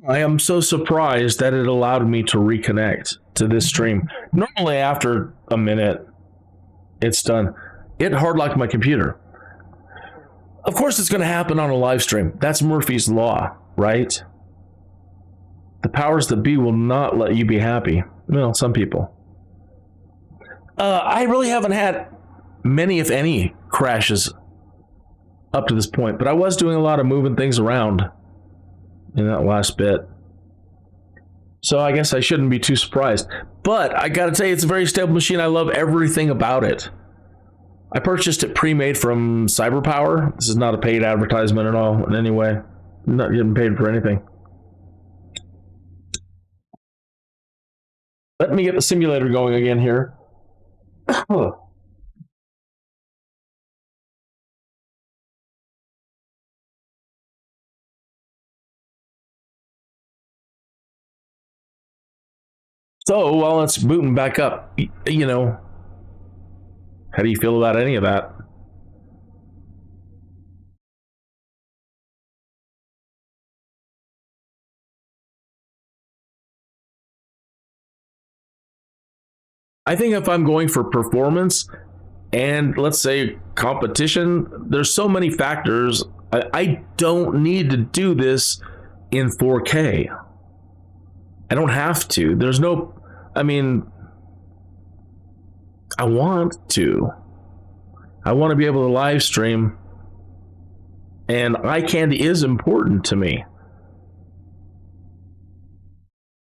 I am so surprised that it allowed me to reconnect to this stream. Normally, after a minute, it's done. It hard locked my computer. Of course, it's going to happen on a live stream. That's Murphy's Law, right? The powers that be will not let you be happy. Well, some people. I really haven't had many, if any, crashes up to this point, but I was doing a lot of moving things around in that last bit. So I guess I shouldn't be too surprised. But I gotta tell you, it's a very stable machine. I love everything about it. I purchased it pre-made from CyberPower. This is not a paid advertisement at all in any way. I'm not getting paid for anything. Let me get the simulator going again here. So while it's booting back up, you know, how do you feel about any of that? I think if I'm going for performance and let's say competition, there's so many factors. I don't need to do this in 4K. I don't have to. There's no, I mean, I want to. I want to be able to live stream, and eye candy is important to me.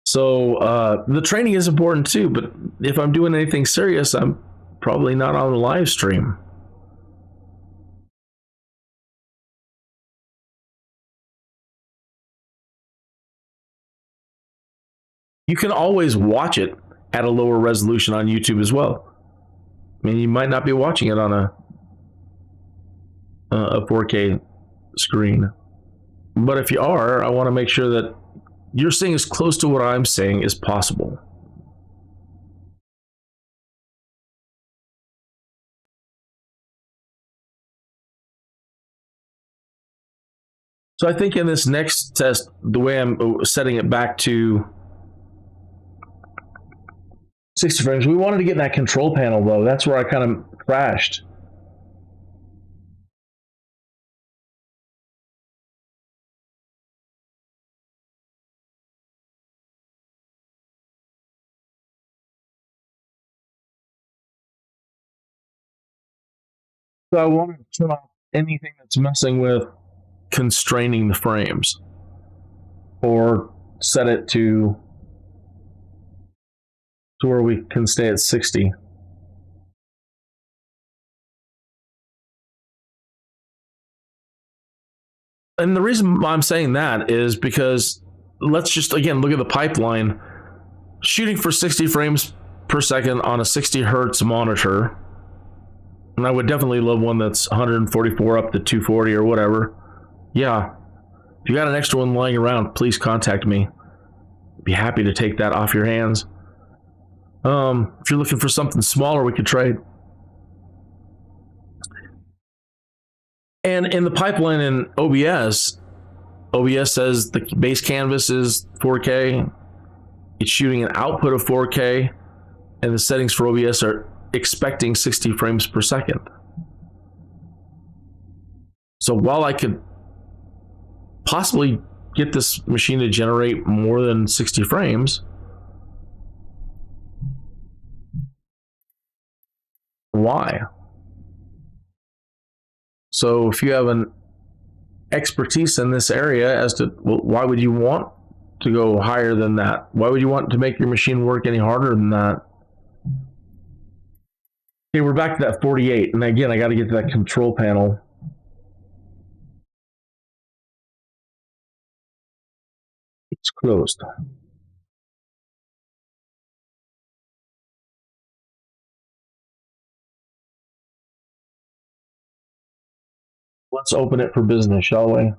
So the training is important too, but if I'm doing anything serious, I'm probably not on the live stream. You can always watch it at a lower resolution on YouTube as well. I mean, you might not be watching it on a 4K screen, but if you are, I want to make sure that you're seeing as close to what I'm saying as possible. So I think in this next test, the way I'm setting it back to 60 frames, we wanted to get in that control panel though. That's where I kind of crashed. So I wanted to turn off anything that's messing with constraining the frames, or set it to where we can stay at 60. And the reason I'm saying that is because let's just again look at the pipeline. Shooting for 60 frames per second on a 60 hertz monitor, and I would definitely love one that's 144 up to 240 or whatever. Yeah, if you got an extra one lying around, please contact me. I'd be happy to take that off your hands. If you're looking for something smaller, we could trade. And in the pipeline in OBS says the base canvas is 4K. It's shooting an output of 4K, and the settings for OBS are expecting 60 frames per second. So while I could possibly get this machine to generate more than 60 frames, why? So if you have an expertise in this area as to, well, why would you want to go higher than that? Why would you want to make your machine work any harder than that? Okay, we're back to that 48, and again, I got to get to that control panel. It's closed. Let's open it for business, shall we?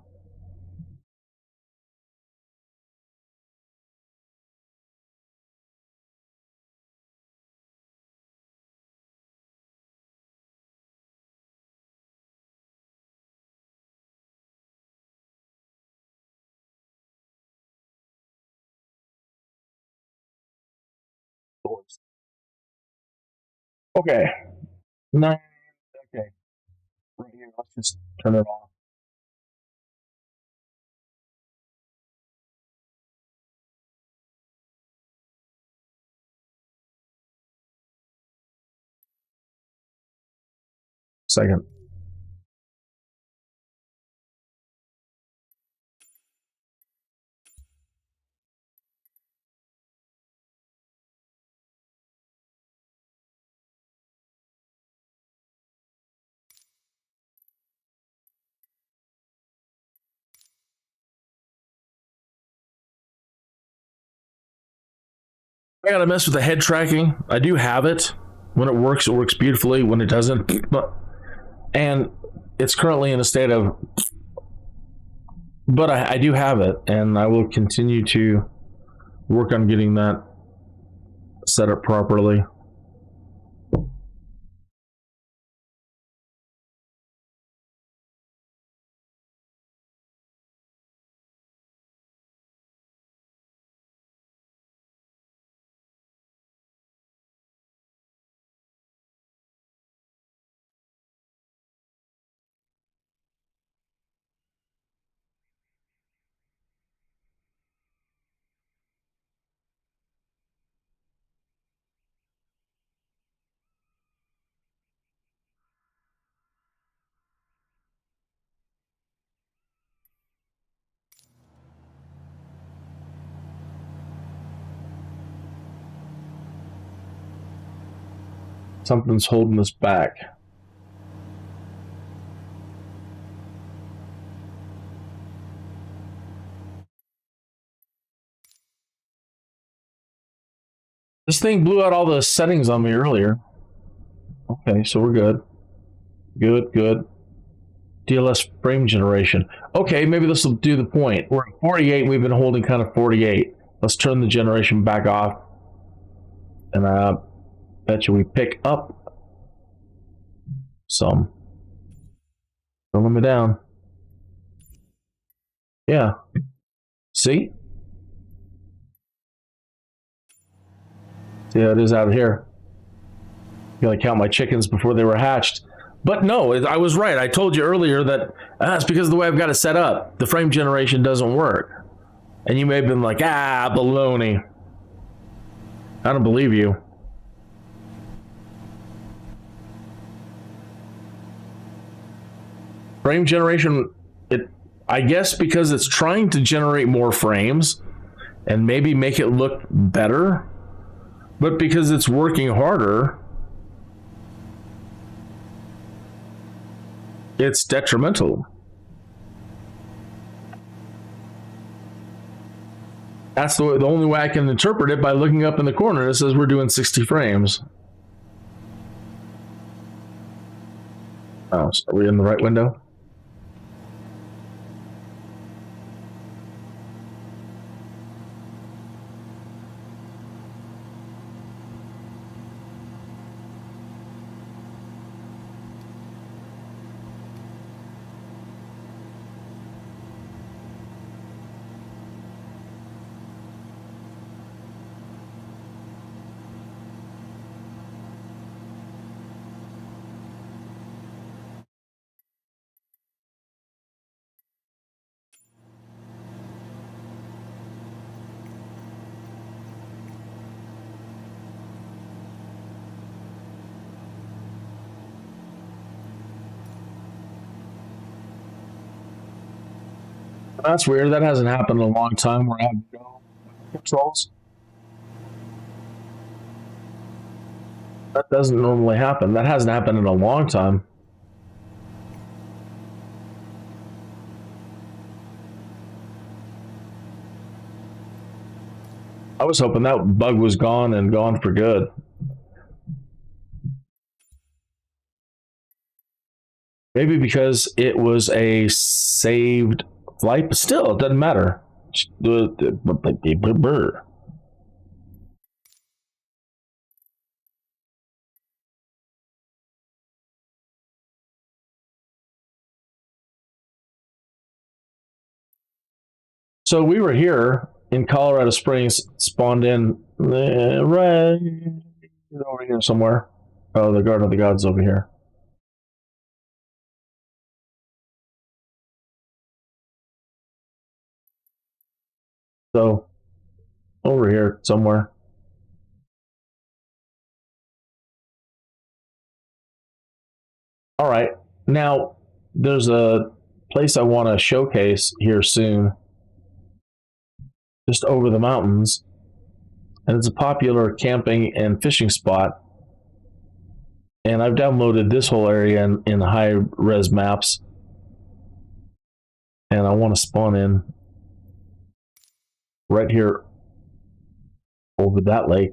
yours. Okay. Nine. Okay. Right here. Let's just turn it off. Second. I gotta mess with the head tracking. I do have it. When it works beautifully. When it doesn't, and it's currently in a state of. But I do have it, and I will continue to work on getting that set up properly. Something's holding us back. This thing blew out all the settings on me earlier. Okay, so we're good. Good. DLSS frame generation. Okay, maybe this will do the point. We're at 48. We've been holding kind of 48. Let's turn the generation back off. And I bet you we pick up some. Pulling me down. Yeah. See? See how it is out here. I'm gonna count my chickens before they were hatched. But no, I was right. I told you earlier that it's because of the way I've got it set up. The frame generation doesn't work. And you may have been like, baloney. I don't believe you. Frame generation, I guess because it's trying to generate more frames and maybe make it look better, but because it's working harder, it's detrimental. That's the only way I can interpret it, by looking up in the corner. It says we're doing 60 frames. Oh, so are we in the right window? That's weird. That hasn't happened in a long time where I have no controls. That doesn't normally happen. That hasn't happened in a long time. I was hoping that bug was gone and gone for good. Maybe because it was a saved flight, but still, it doesn't matter. So we were here in Colorado Springs, spawned in Right over here somewhere. Oh, the Garden of the Gods over here. So, over here somewhere. All right. Now, there's a place I want to showcase here soon, just over the mountains. And it's a popular camping and fishing spot. And I've downloaded this whole area in high-res maps. And I want to spawn in right here over that lake.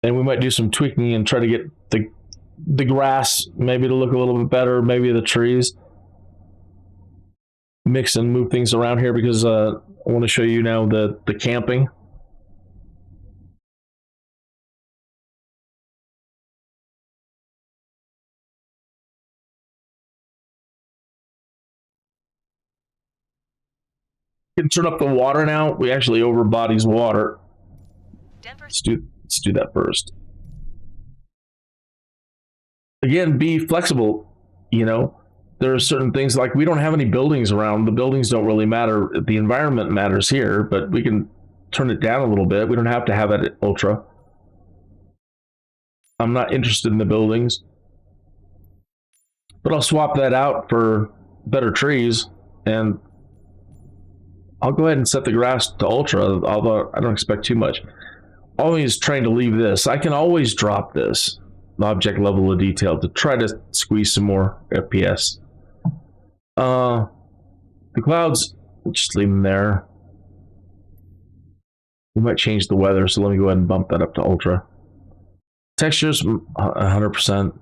And we might do some tweaking and try to get the grass maybe to look a little bit better, maybe the trees. Mix and move things around here because I want to show you now the camping. You can turn up the water now. We actually over bodies water. Let's do that first. Again, be flexible. You know, there are certain things like we don't have any buildings around. The buildings don't really matter. The environment matters here, but we can turn it down a little bit. We don't have to have it at ultra. I'm not interested in the buildings, but I'll swap that out for better trees, and I'll go ahead and set the grass to ultra, although I don't expect too much. Always trying to leave this. I can always drop this object level of detail to try to squeeze some more FPS. The clouds, just leave them there. We might change the weather, so let me go ahead and bump that up to ultra. Textures, 100%.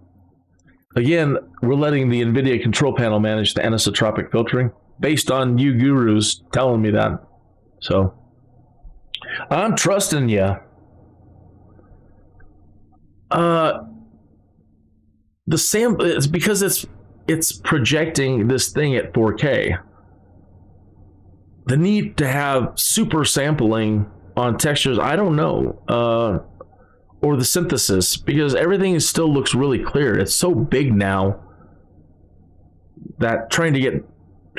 Again, we're letting the Nvidia control panel manage the anisotropic filtering based on you gurus telling me that. So, I'm trusting you. The sample is because it's projecting this thing at 4K. The need to have super sampling on textures, I don't know, or the synthesis, because everything still looks really clear. It's so big now that trying to get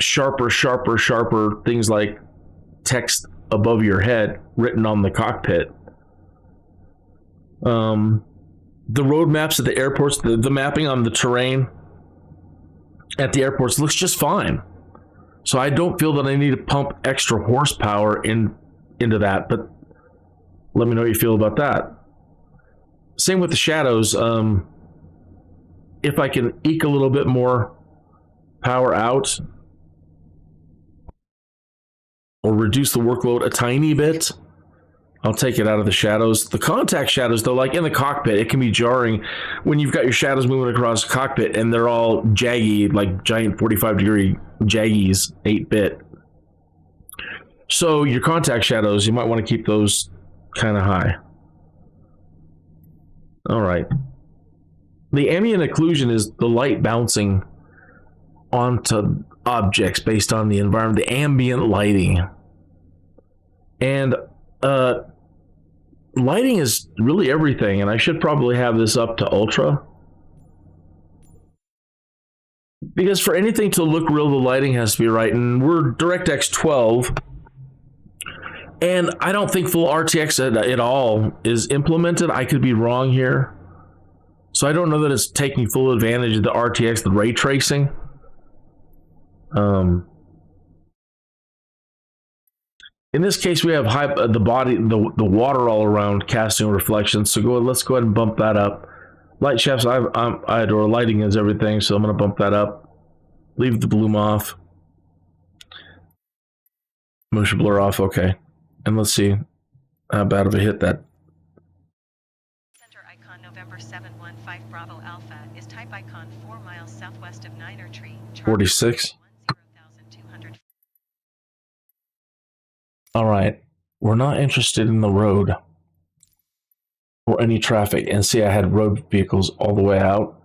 sharper things like text above your head written on the cockpit. The road maps at the airports, the mapping on the terrain at the airports looks just fine. So I don't feel that I need to pump extra horsepower into that, but let me know how you feel about that. Same with the shadows. If I can eke a little bit more power out or reduce the workload a tiny bit, I'll take it out of the shadows. The contact shadows, though, like in the cockpit, it can be jarring when you've got your shadows moving across the cockpit and they're all jaggy, like giant 45-degree jaggies, 8-bit. So your contact shadows, you might want to keep those kind of high. All right. The ambient occlusion is the light bouncing onto objects based on the environment, the ambient lighting. And lighting is really everything, and I should probably have this up to ultra. Because for anything to look real, the lighting has to be right, and we're DirectX 12. And I don't think full RTX at all is implemented. I could be wrong here. So I don't know that it's taking full advantage of the RTX, the ray tracing. In this case, we have the water all around casting reflections. So let's go ahead and bump that up. Light shafts, I adore lighting is everything, so I'm going to bump that up. Leave the bloom off. Motion blur off, okay. And let's see how bad of a hit that. Center icon November 715 Bravo Alpha is type icon 4 miles southwest of Niner Tree. 46. All right, we're not interested in the road or any traffic. And see, I had road vehicles all the way out.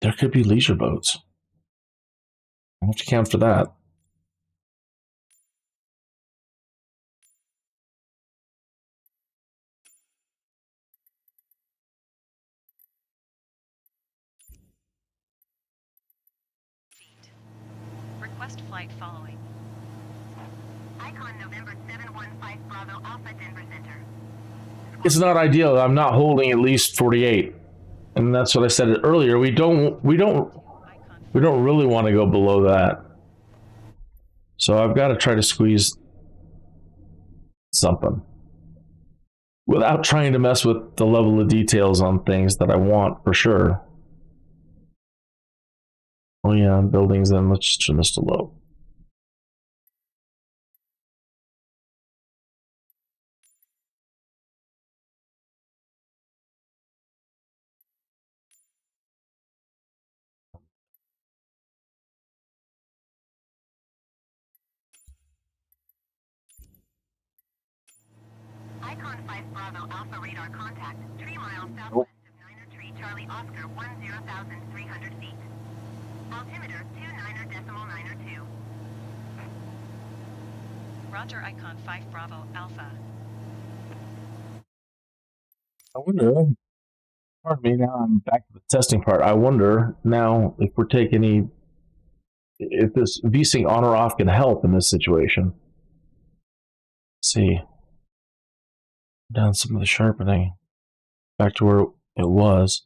There could be leisure boats. I have to count for that. Feet. Request flight following. Icon November 715 Bravo Alpha Denver Center. It's not ideal. I'm not holding at least 48, and that's what I said earlier. We don't really want to go below that. So I've got to try to squeeze something without trying to mess with the level of details on things that I want for sure. Oh yeah, buildings. Then let's just turn this to low. Icon 5 Bravo Alpha radar contact, 3 miles southwest of Niner Tree Charlie Oscar 10,300 feet. Altimeter 29.92. Roger, Icon 5 Bravo Alpha. I wonder, pardon me, now I'm back to the testing part. I wonder now if we're taking if this VSync on or off can help in this situation. Let's see. Down some of the sharpening. Back to where it was.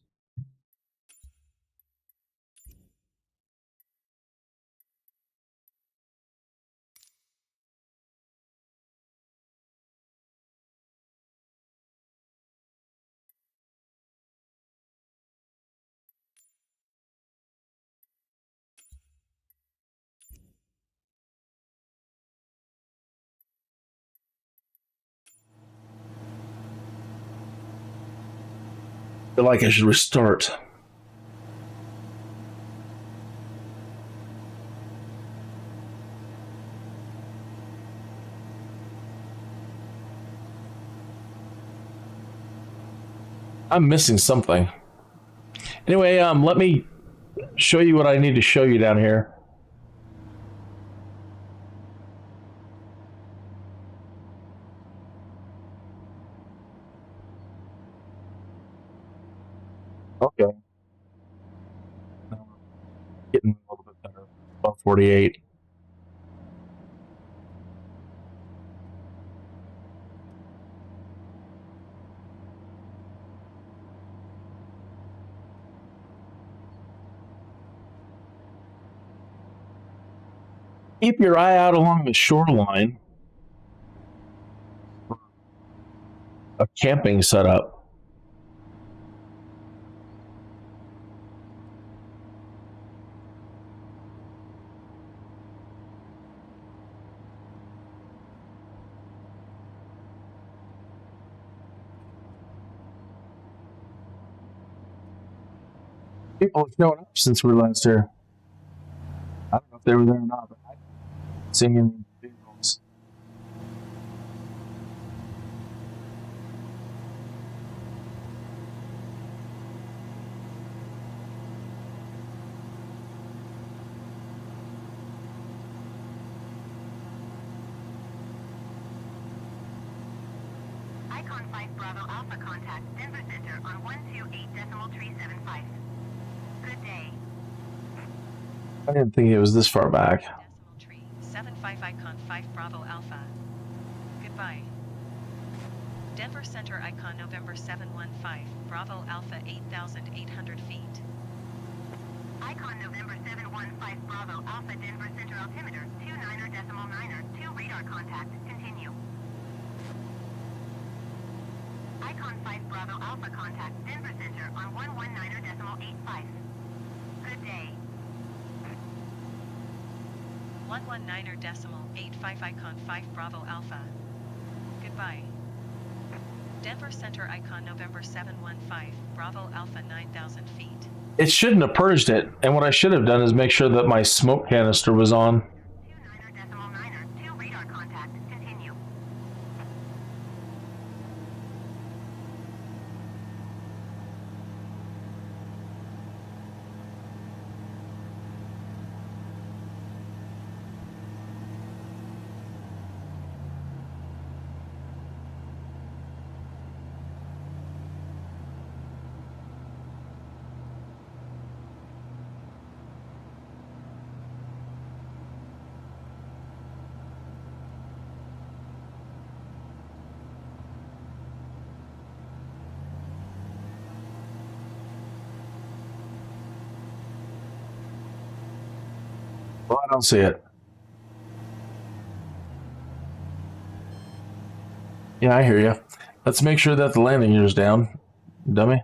I feel like I should restart. I'm missing something. Anyway, let me show you what I need to show you down here. Okay. Getting a little bit better. About 48. Keep your eye out along the shoreline for a camping setup. People have shown up since we were last here. I don't know if they were there or not, but I haven't seen any vehicles. Icon 5 Bravo Alpha contact, Denver Center on 128.375. Good day. I didn't think it was this far back. Decimal tree, 75 Icon 5 Bravo Alpha. Goodbye. Denver Center Icon November 715, Bravo Alpha 8,800 feet. Icon November 715 Bravo Alpha Denver Center altimeter 29.92 radar contact, continue. Icon 5 Bravo Alpha contact, Denver Center on 119.85. Good day. 119.85 Icon 5 Bravo Alpha. Goodbye. Denver Center Icon November 715, Bravo Alpha 9,000 feet. It shouldn't have purged it, and what I should have done is make sure that my smoke canister was on. 29.92 radar contact, continue. Oh, I don't see it. Yeah, I hear you. Let's make sure that the landing gear is down, dummy.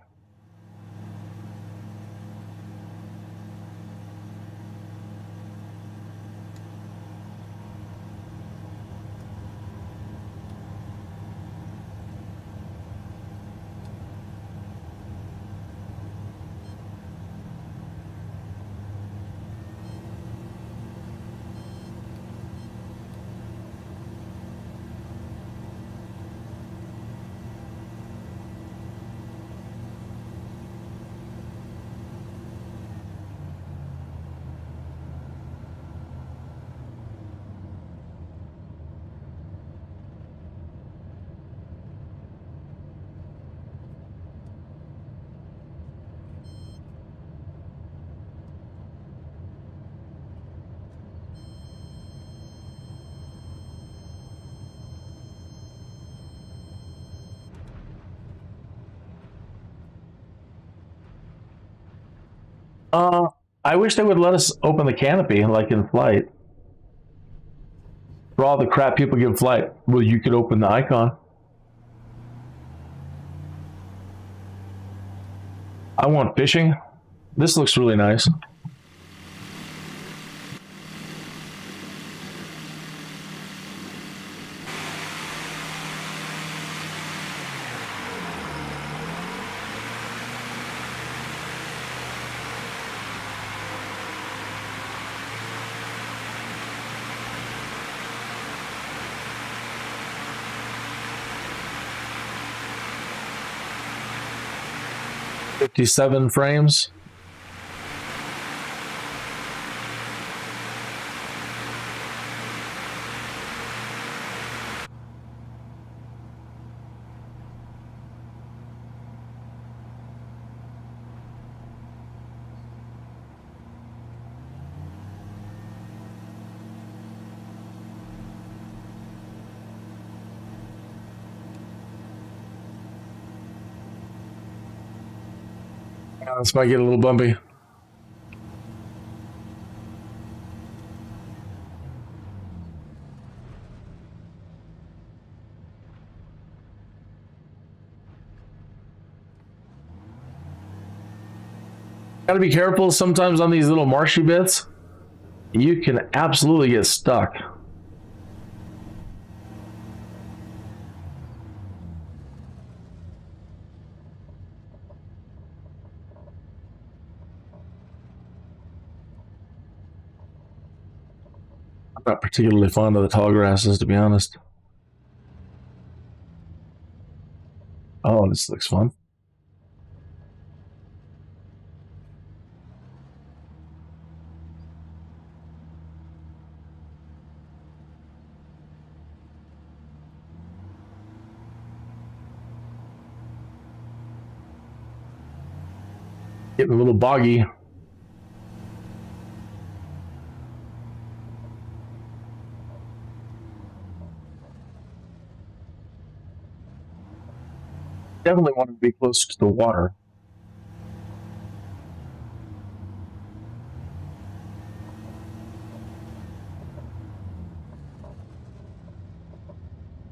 I wish they would let us open the canopy like in flight. For all the crap people give flight, well, you could open the icon. I want fishing. This looks really nice. $57 frames. This might get a little bumpy. Gotta be careful sometimes on these little marshy bits. You can absolutely get stuck. I'm not particularly fond of the tall grasses, to be honest. Oh, this looks fun. Getting a little boggy. Definitely want to be close to the water.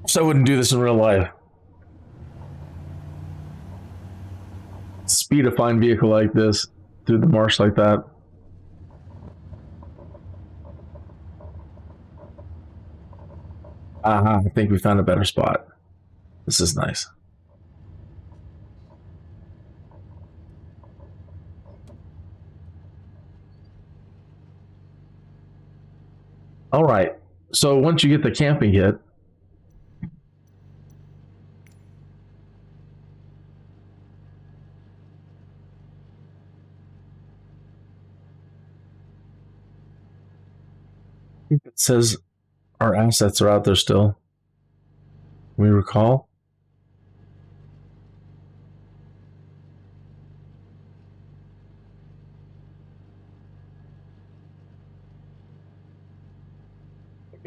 So I wouldn't do this in real life. Speed a fine vehicle like this through the marsh like that. I think we found a better spot. This is nice. All right. So once you get the camping kit, it says our assets are out there still. We recall.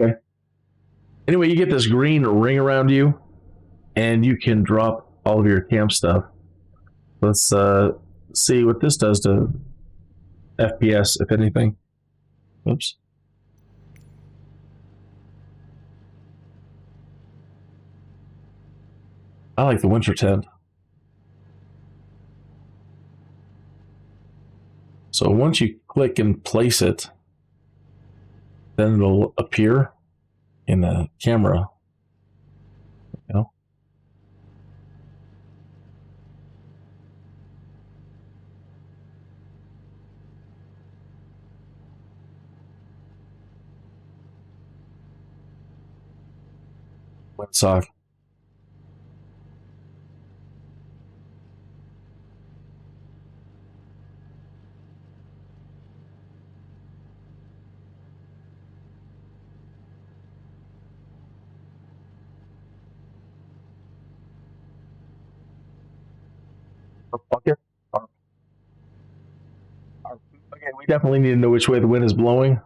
Okay. Anyway, you get this green ring around you, and you can drop all of your camp stuff. Let's see what this does to FPS, if anything. Oops. I like the winter tent. So once you click and place it, then it'll appear in the camera. You know? Windsock. Bucket. Okay, we definitely need to know which way the wind is blowing.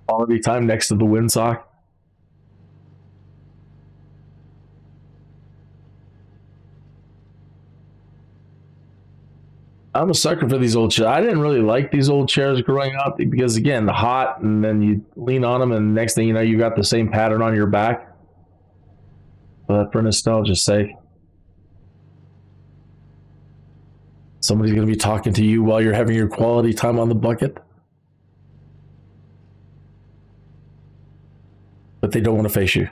Quality time next to the windsock. I'm a sucker for these old chairs. I didn't really like these old chairs growing up because, again, hot, and then you lean on them, and next thing you know, you got the same pattern on your back. But for nostalgia's sake, somebody's going to be talking to you while you're having your quality time on the bucket. But they don't want to face you.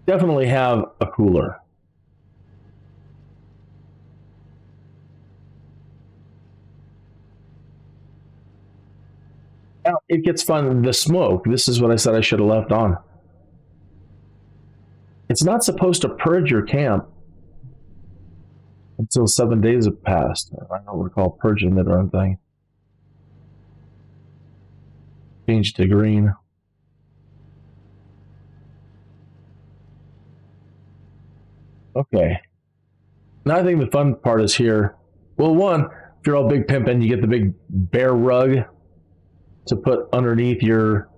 Definitely have a cooler. Now, it gets fun. The smoke, this is what I said I should have left on. It's not supposed to purge your camp until 7 days have passed. I don't recall purging it or anything. Change to green. Okay. Now I think the fun part is here. Well, one, if you're all big pimping, you get the big bear rug to put underneath your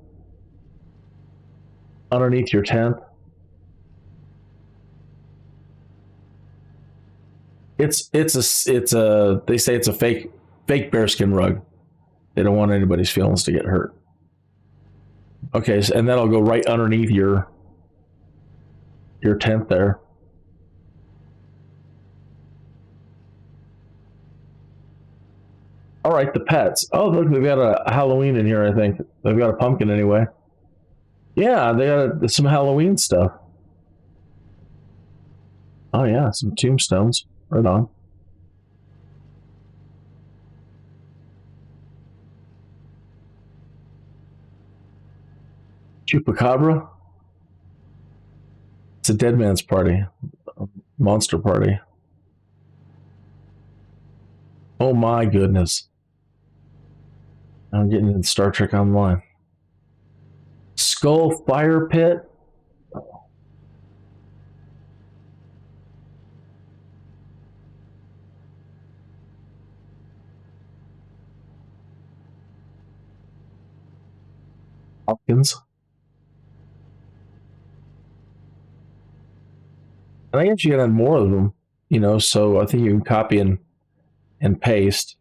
tent. It's a they say it's a fake bearskin rug. They don't want anybody's feelings to get hurt. Okay, so, and that'll go right underneath your tent there. All right, the pets. Oh, look, they've got a Halloween in here, I think. They've got a pumpkin anyway. Yeah, they got some Halloween stuff. Oh, yeah, some tombstones. Right on. Chupacabra? It's a dead man's party. A monster party. Oh my goodness. I'm getting into Star Trek Online. Skull Fire Pit? Hopkins. And I guess you can add more of them, so I think you can copy and paste.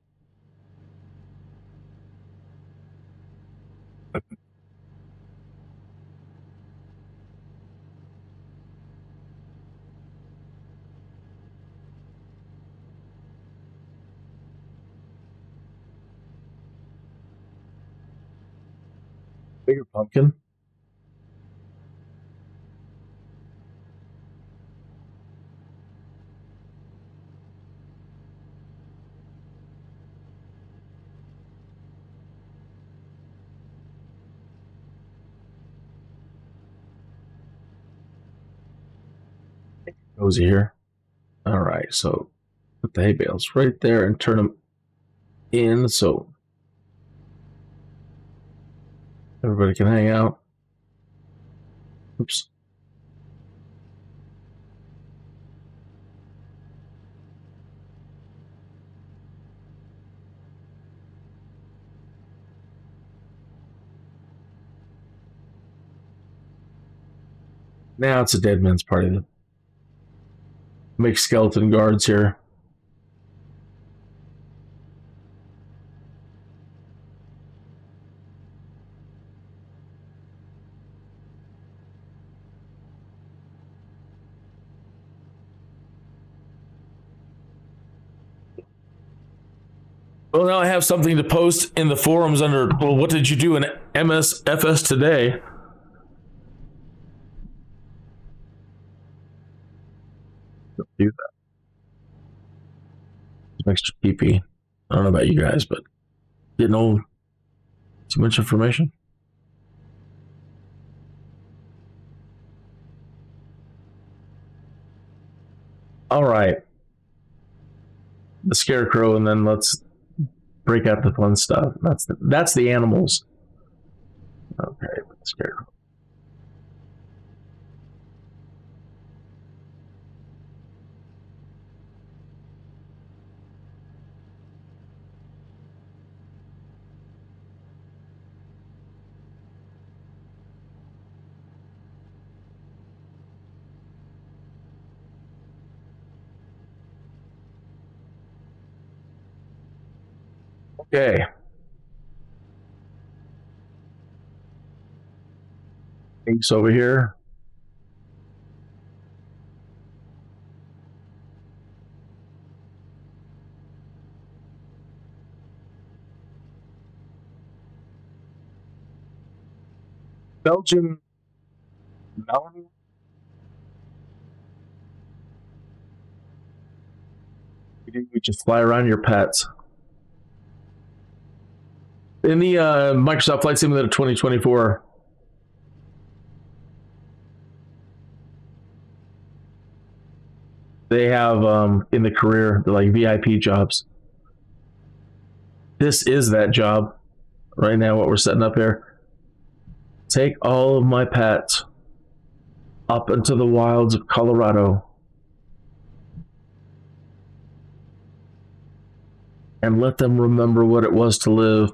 Bigger pumpkin. Cozy here. All right, so put the hay bales right there and turn them in so everybody can hang out. Oops. Now it's a dead man's party. make skeleton guards here. Well, now I have something to post in the forums under, well, what did you do in MSFS today? Don't do that. Some extra PP. I don't know about you guys, but didn't know too much information. All right. The scarecrow, and then let's break out the fun stuff. That's the animals. Okay, the scarecrow. Okay. Pigs over here. Belgian melon. We just fly around your pets. In the Microsoft Flight Simulator 2024, they have in the career, they're like VIP jobs. This is that job right now, what we're setting up here. Take all of my pets up into the wilds of Colorado and let them remember what it was to live.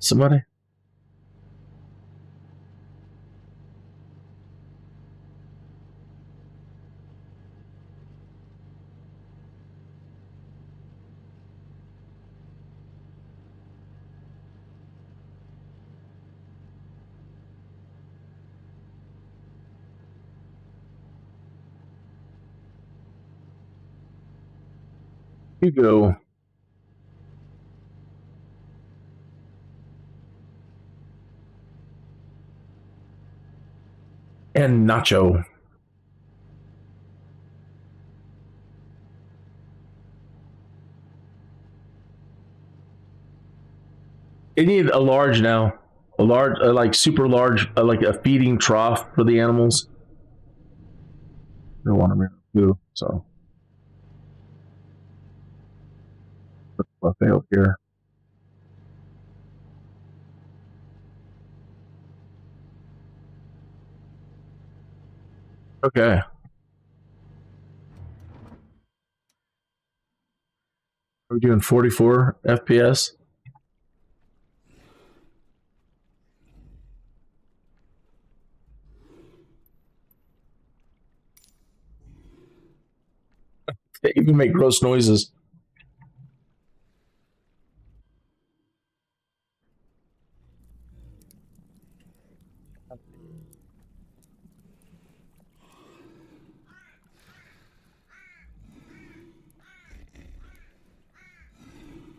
Somebody? You go. And Nacho. They need a large now. A large, like super large, like a feeding trough for the animals. They want to do so. Buffet up here. Okay. Are we doing 44 FPS? They even make gross noises.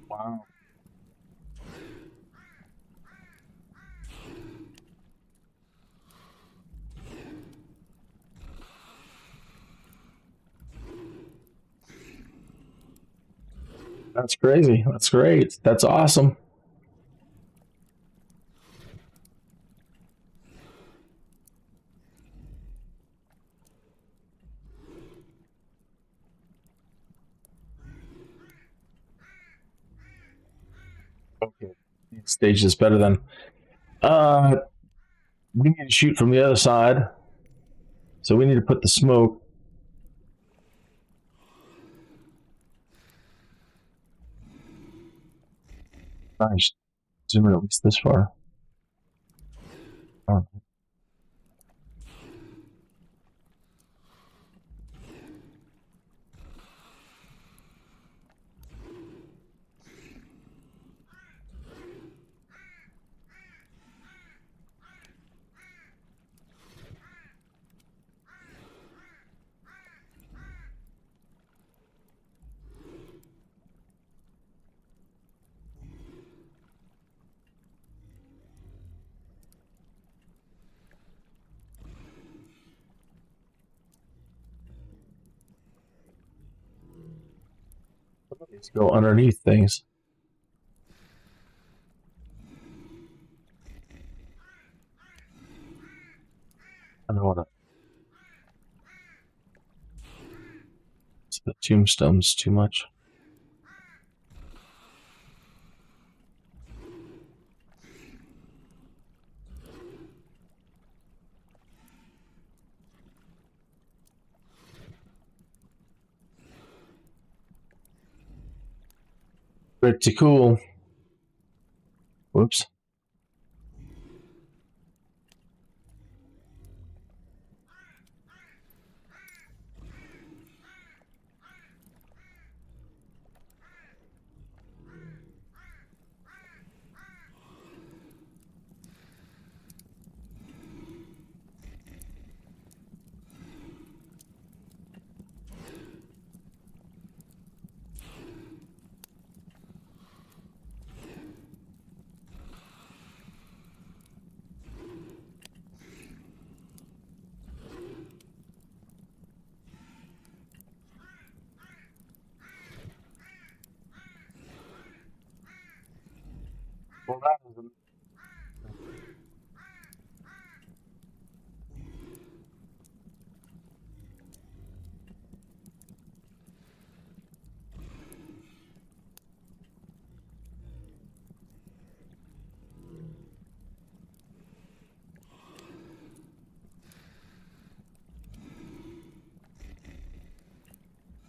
Wow. That's crazy. That's great. That's awesome. Okay. Yeah. stage this better then. We need to shoot from the other side. So we need to put the smoke. Nice. Zoom it at least this far. Oh. Let's go underneath things. I don't want to. The tombstone's too much. Pretty cool. Whoops. Well, that is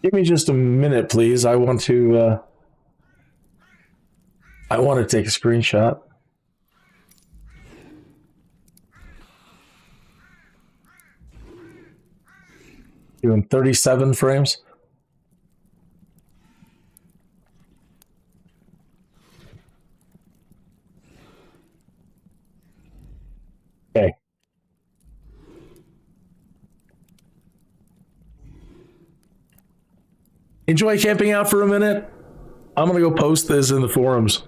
Give me just a minute, please. I want to take a screenshot. Doing 37 frames. Okay. Enjoy camping out for a minute. I'm gonna go post this in the forums.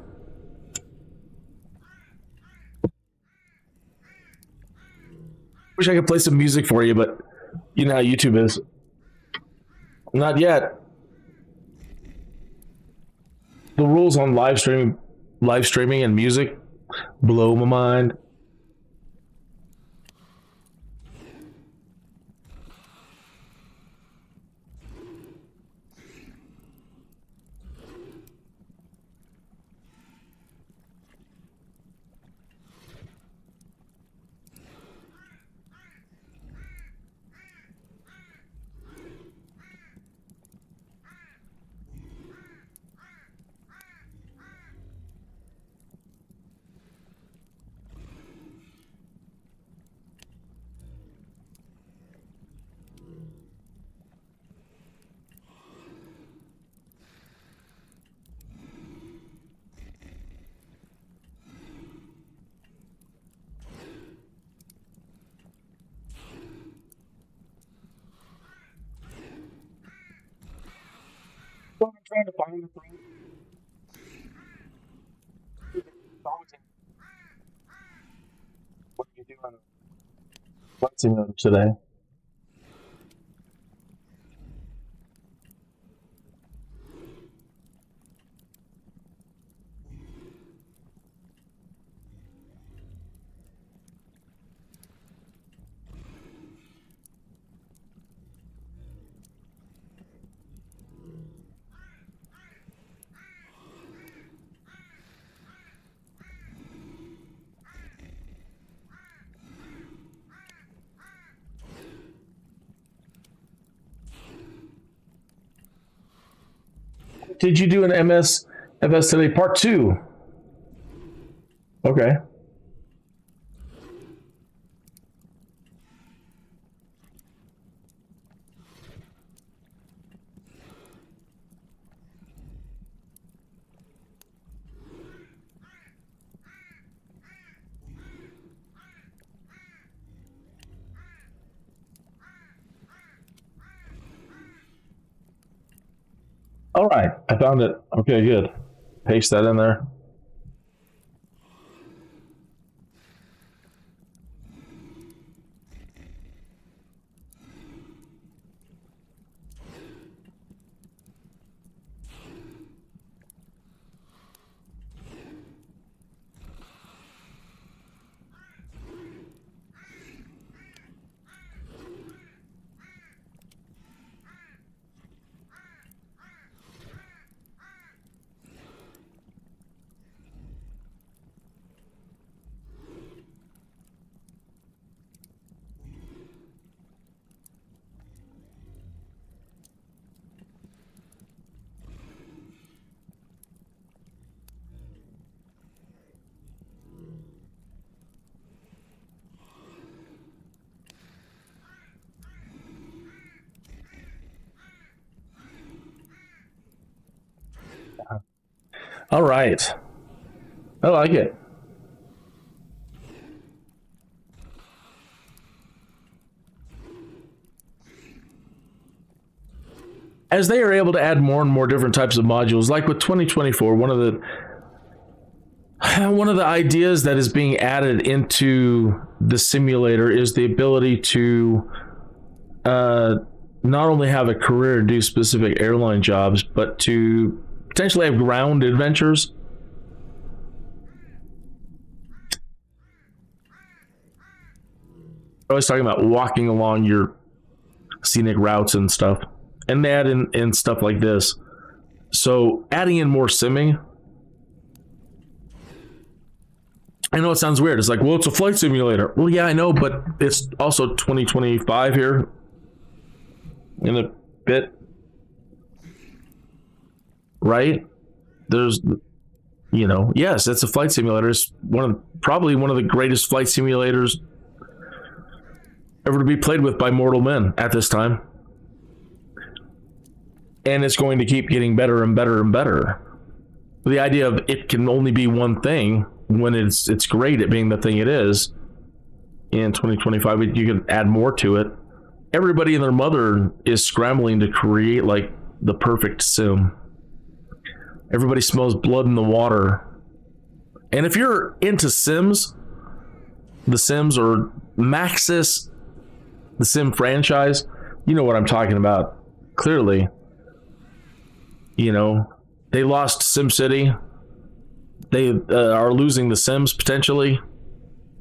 Wish I could play some music for you, but you know how YouTube is. Not yet. The rules on live streaming and music blow my mind. I'm trying to find the thing. What are you doing? What's in them today? did you do an MSFS today, part 2? Okay. All right, I found it. Okay, good. Paste that in there. All right. I like it. As they are able to add more and more different types of modules, like with 2024, one of the ideas that is being added into the simulator is the ability to not only have a career and do specific airline jobs, but to potentially have ground adventures. I was talking about walking along your scenic routes and stuff, and they add in stuff like this. So adding in more simming. I know it sounds weird. It's like, well, it's a flight simulator. Well, yeah, I know, but it's also 2025 here in a bit. Right? There's, yes, it's a flight simulator. It's probably one of the greatest flight simulators ever to be played with by mortal men at this time. And it's going to keep getting better and better and better. The idea of it can only be one thing when it's great at being the thing it is. In 2025, you can add more to it. Everybody and their mother is scrambling to create like the perfect sim. Everybody smells blood in the water. And if you're into Sims, the Sims or Maxis, the Sim franchise, you know what I'm talking about. Clearly, they lost SimCity. They are losing the Sims potentially.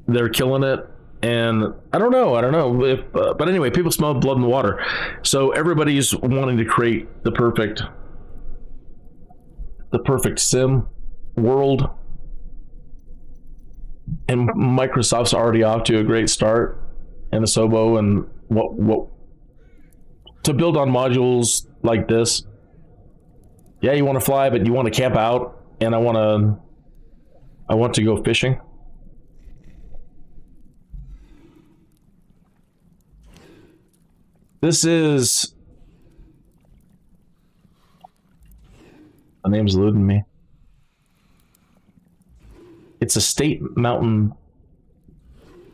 They're killing it. And I don't know if, but anyway, people smell blood in the water. So everybody's wanting to create the perfect sim world, and Microsoft's already off to a great start, and Asobo, and what to build on modules like this. Yeah, you want to fly, but you want to camp out, and I want to go fishing. This is, the name's eluding me. It's a state mountain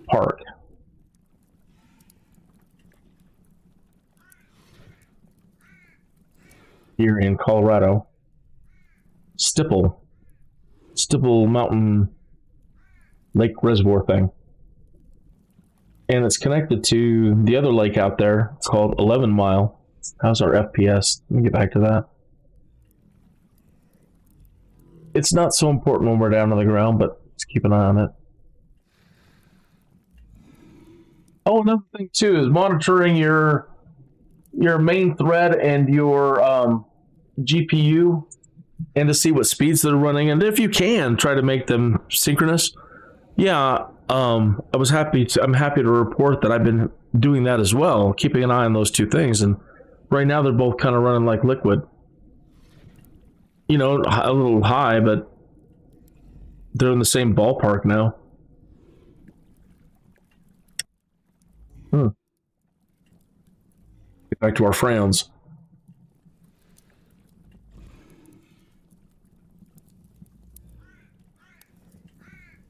park. Here in Colorado. Stipple Mountain Lake Reservoir thing. And it's connected to the other lake out there. It's called 11 Mile. How's our FPS? Let me get back to that. It's not so important when we're down on the ground, but let's keep an eye on it. Oh, another thing too is monitoring your main thread and your GPU, and to see what speeds they're running, and if you can try to make them synchronous. Yeah, I'm happy to report that I've been doing that as well, keeping an eye on those two things, and right now they're both kind of running like liquid. you know, a little high, but they're in the same ballpark now. Get back to our frowns.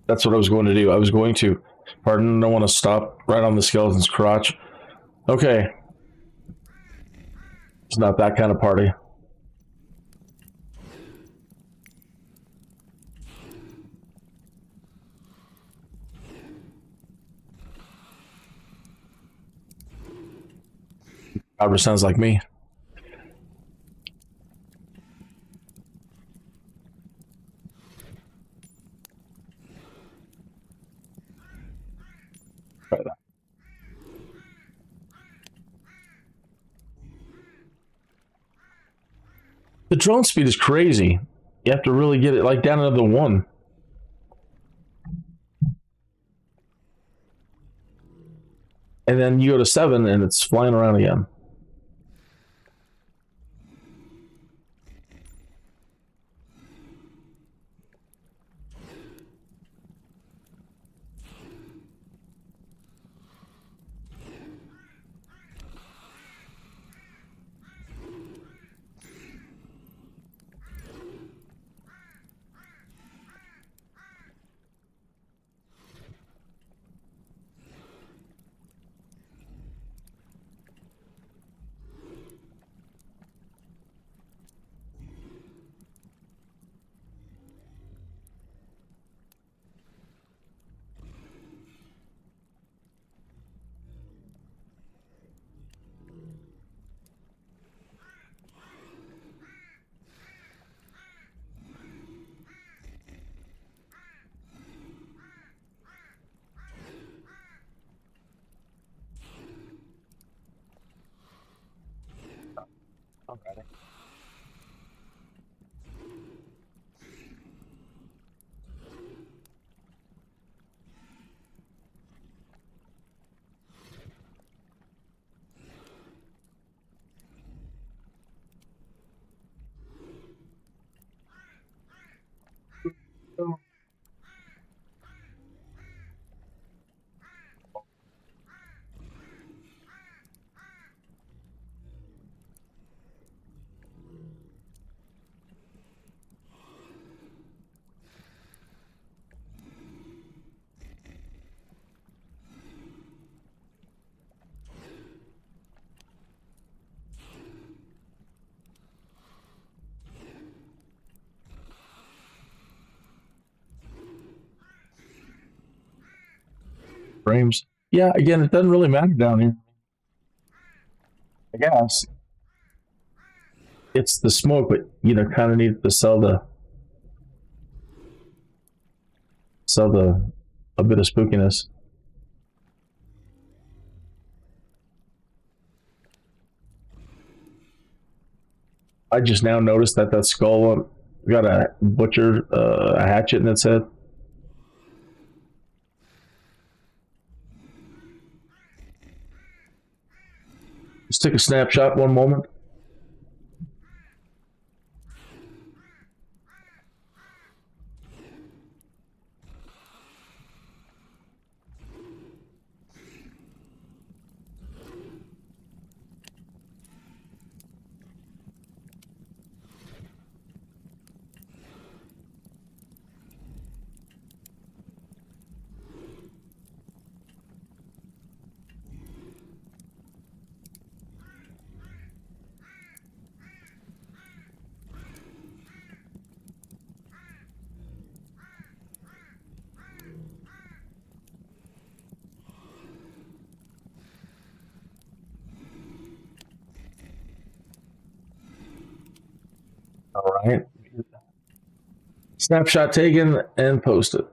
That's what I was going to do. I was going to, pardon, I don't want to stop right on the skeleton's crotch. Okay. It's not that kind of party. Probably sounds like me. The drone speed is crazy. You have to really get it like down to the 1. And then you go to 7 and it's flying around again. Alrighty. Frames. Yeah, again, it doesn't really matter down here. I guess it's the smoke, but you know, kind of need to sell the a bit of spookiness. I just now noticed that that skull got a butcher, a hatchet in its head. Just take a snapshot one moment. All right. Snapshot taken and posted.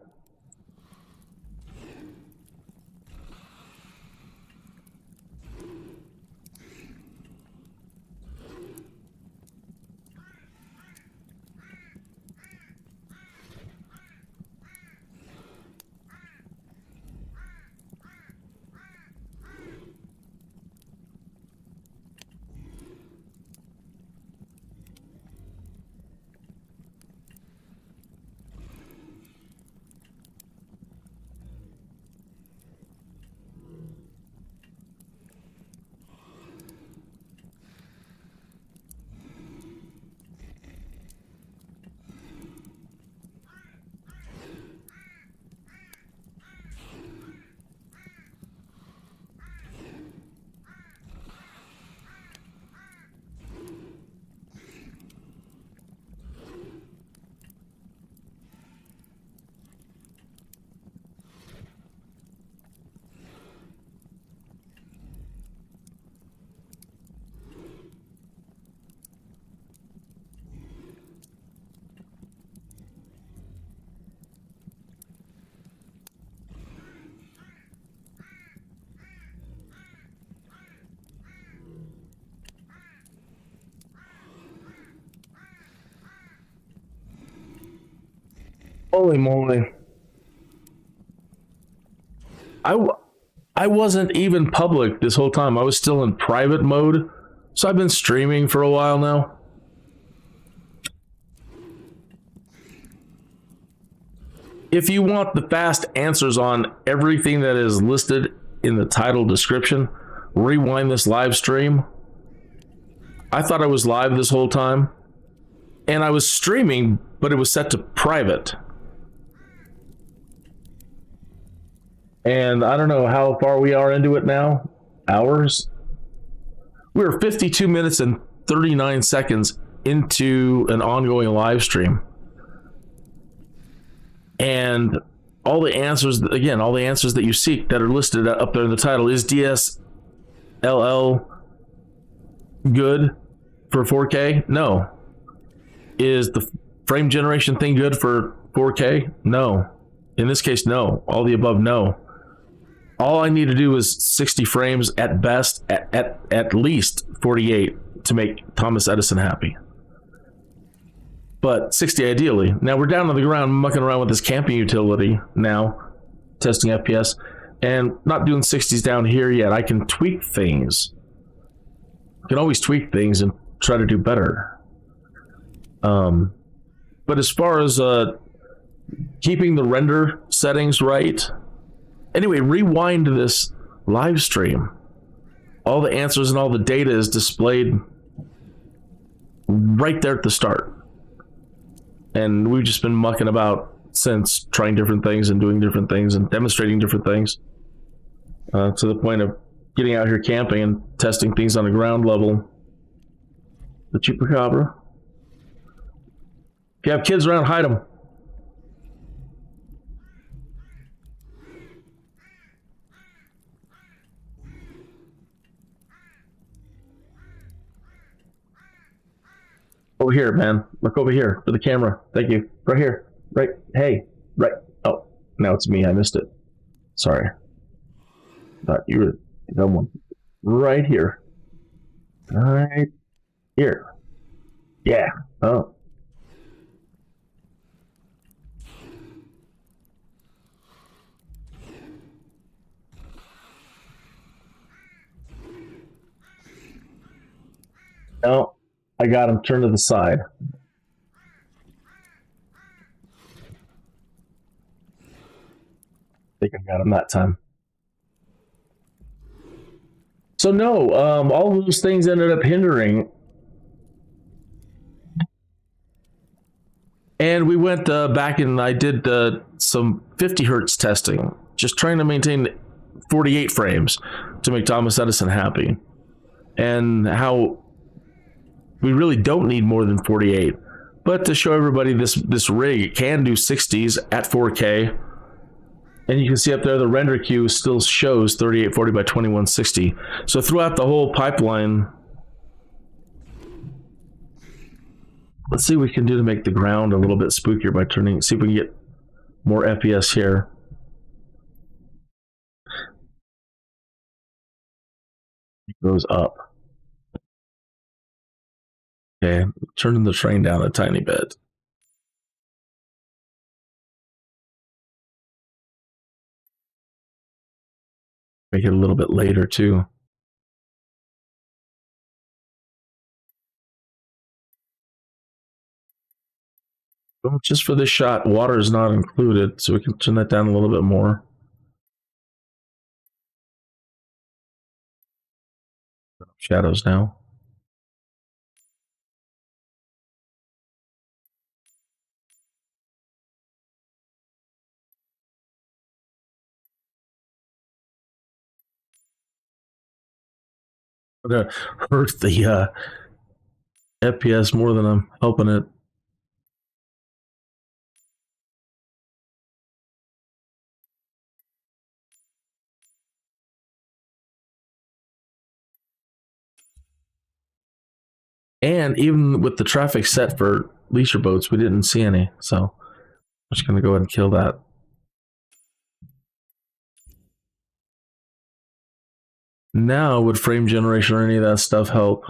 Holy moly. I wasn't even public this whole time. I was still in private mode. So I've been streaming for a while now. If you want the fast answers on everything that is listed in the title description, rewind this live stream. I thought I was live this whole time, and I was streaming, but it was set to private. And I don't know how far we are into it now. Hours? We're 52 minutes and 39 seconds into an ongoing live stream. And all the answers, again, all the answers that you seek that are listed up there in the title. Is DSLL good for 4K? No. Is the frame generation thing good for 4K? No. In this case, no. All the above, no. All I need to do is 60 frames at best, at least 48 to make Thomas Edison happy. But 60 ideally. Now we're down on the ground mucking around with this camping utility now, testing FPS, and not doing 60s down here yet. I can tweak things. I can always tweak things and try to do better. But as far as keeping the render settings right, anyway, rewind this live stream. All the answers and all the data is displayed right there at the start. And we've just been mucking about since, trying different things and doing different things and demonstrating different things, to the point of getting out here camping and testing things on the ground level. The Chupacabra. If you have kids around, hide them. Over here, man. Look over here for the camera. Thank you. Right here. Right. Hey. Right. Oh, now it's me. I missed it. Sorry. Thought you were the one. Right here. Right here. Yeah. Oh. No. I got him. Turn to the side. I think I got him that time. So no, all of those things ended up hindering. And we went back and I did some 50 hertz testing, just trying to maintain 48 frames to make Thomas Edison happy. And how we really don't need more than 48, but to show everybody this rig, it can do 60s at 4K, and you can see up there the render queue still shows 3840 by 2160. So throughout the whole pipeline, let's see what we can do to make the ground a little bit spookier by turning. See if we can get more FPS here. It goes up. Okay, turning the train down a tiny bit. Make it a little bit later too. Well, just for this shot, water is not included, so we can turn that down a little bit more. Shadows now. I'm gonna hurt the FPS more than I'm helping it. And even with the traffic set for leisure boats, we didn't see any. So I'm just gonna go ahead and kill that. Now, would frame generation or any of that stuff help?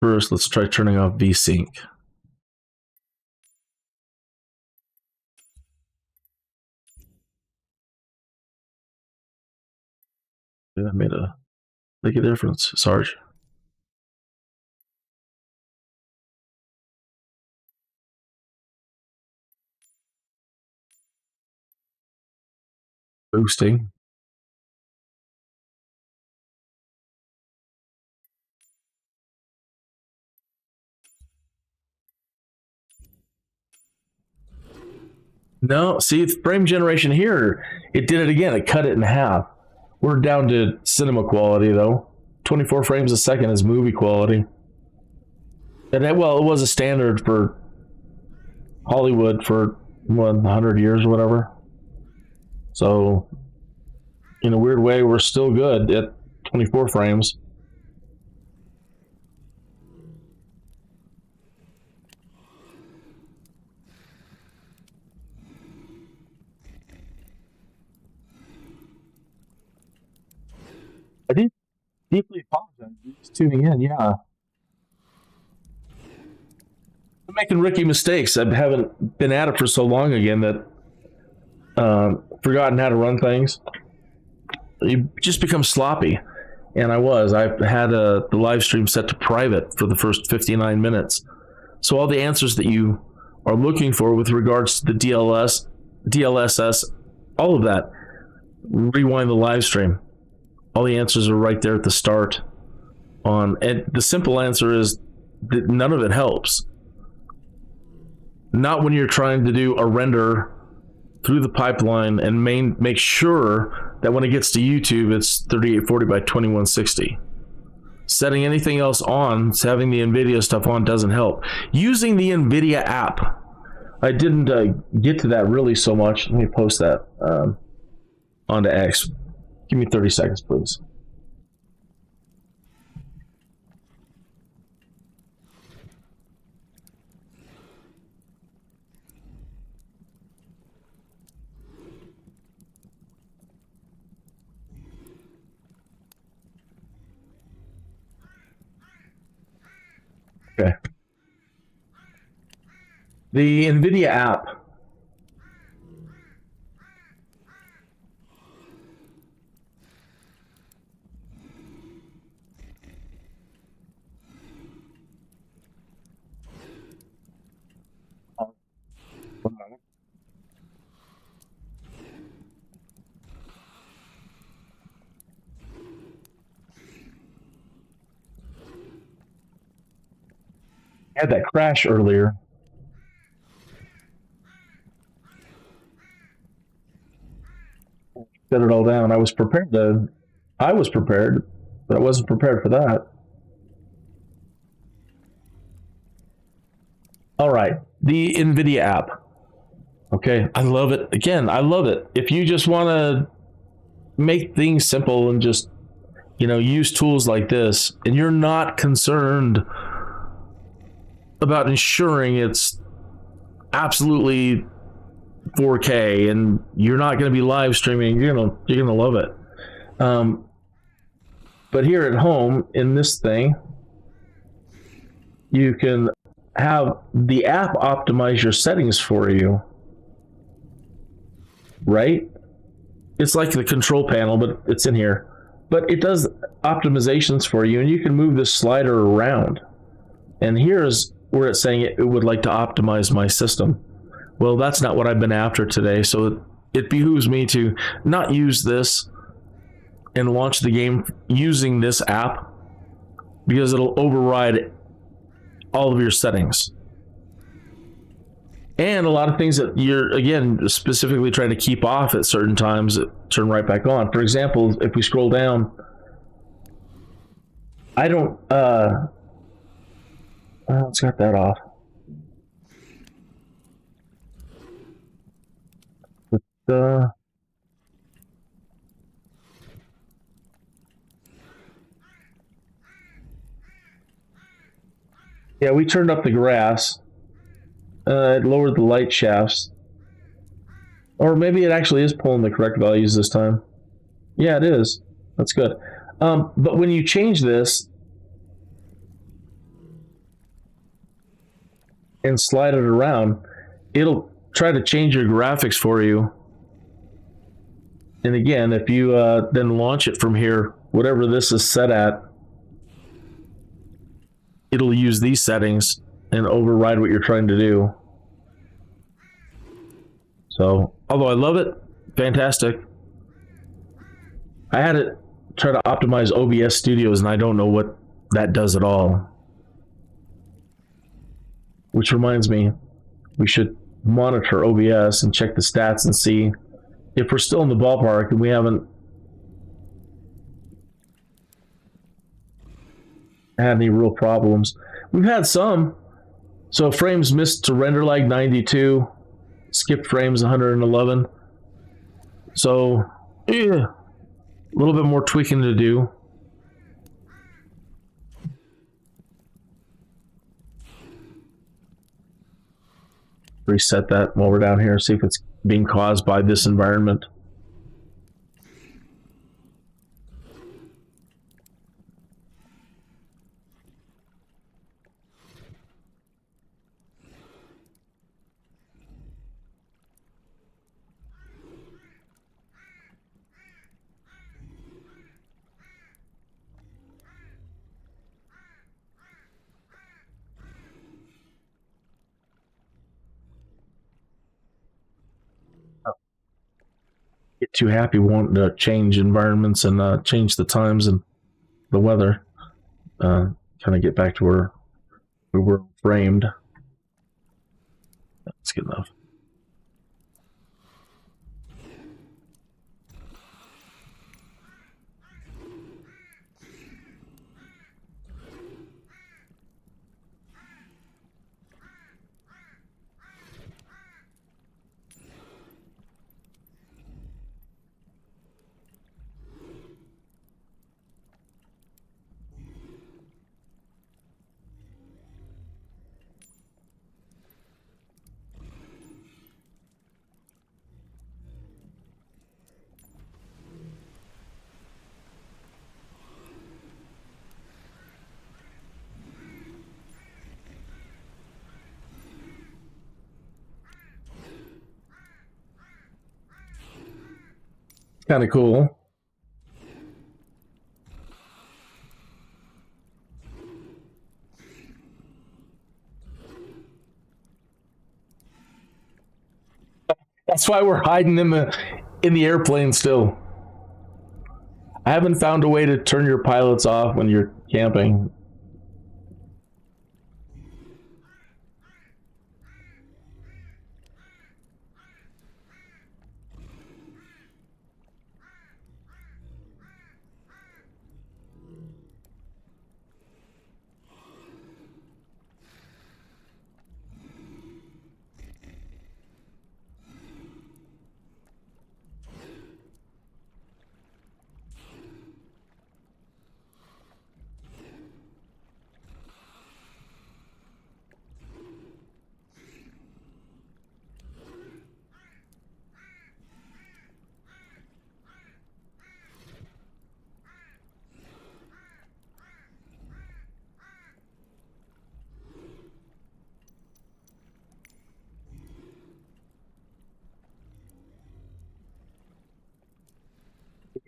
First, let's try turning off VSync. That made a difference, Sarge. Boosting. No, see, frame generation here, it did it again. It cut it in half. We're down to cinema quality, though. 24 frames a second is movie quality. And it was a standard for Hollywood for 100 years or whatever. So, in a weird way, we're still good at 24 frames. I did deeply apologize for just tuning in. Yeah, I'm making rookie mistakes. I haven't been at it for so long again that forgotten how to run things. You just become sloppy, and I had the live stream set to private for the first 59 minutes. So all the answers that you are looking for with regards to the DLSS, all of that, rewind the live stream. All the answers are right there at the start. And the simple answer is that none of it helps. Not when you're trying to do a render through the pipeline and make sure that when it gets to YouTube, it's 3840 by 2160. Setting anything else on, having the Nvidia stuff on, doesn't help. Using the Nvidia app, I didn't get to that really so much. Let me post that onto X. Give me 30 seconds, please. Okay. The Nvidia app. I had that crash earlier. Set it all down. I was prepared, but I wasn't prepared for that. All right, the Nvidia app. Okay, I love it. Again, I love it. If you just want to make things simple and just, use tools like this, and you're not concerned about ensuring it's absolutely 4K and you're not going to be live streaming, you're gonna love it. But here at home in this thing, you can have the app optimize your settings for you, right? It's like the control panel, but it's in here. But it does optimizations for you, and you can move this slider around. And here's where it's saying it would like to optimize my system. Well, that's not what I've been after today, so it behooves me to not use this and launch the game using this app, because it'll override all of your settings. And a lot of things that you're, again, specifically trying to keep off at certain times, turn right back on. For example, if we scroll down, I don't, let's got that off. But, yeah, we turned up the grass. It lowered the light shafts. Or maybe it actually is pulling the correct values this time. Yeah, it is. That's good. But when you change this and slide it around, it'll try to change your graphics for you And again, if you then launch it from here, whatever this is set at, it'll use these settings and override what you're trying to do. So, although I love it, fantastic. I had it try to optimize OBS Studios, and I don't know what that does at all. Which reminds me, we should monitor OBS and check the stats and see if we're still in the ballpark and we haven't had any real problems. We've had some. So frames missed to render lag 92, skipped frames 111. So, yeah, a little bit more tweaking to do. Reset that while we're down here, see if it's being caused by this environment. Get too happy wanting to change environments and change the times and the weather. Kind of get back to where we were framed. That's good enough. Kind of cool. That's why we're hiding in the airplane still. I haven't found a way to turn your pilots off when you're camping.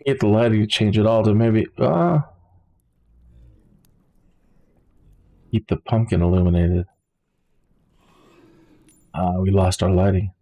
Get the lighting to change it all to maybe keep the pumpkin illuminated. We lost our lighting.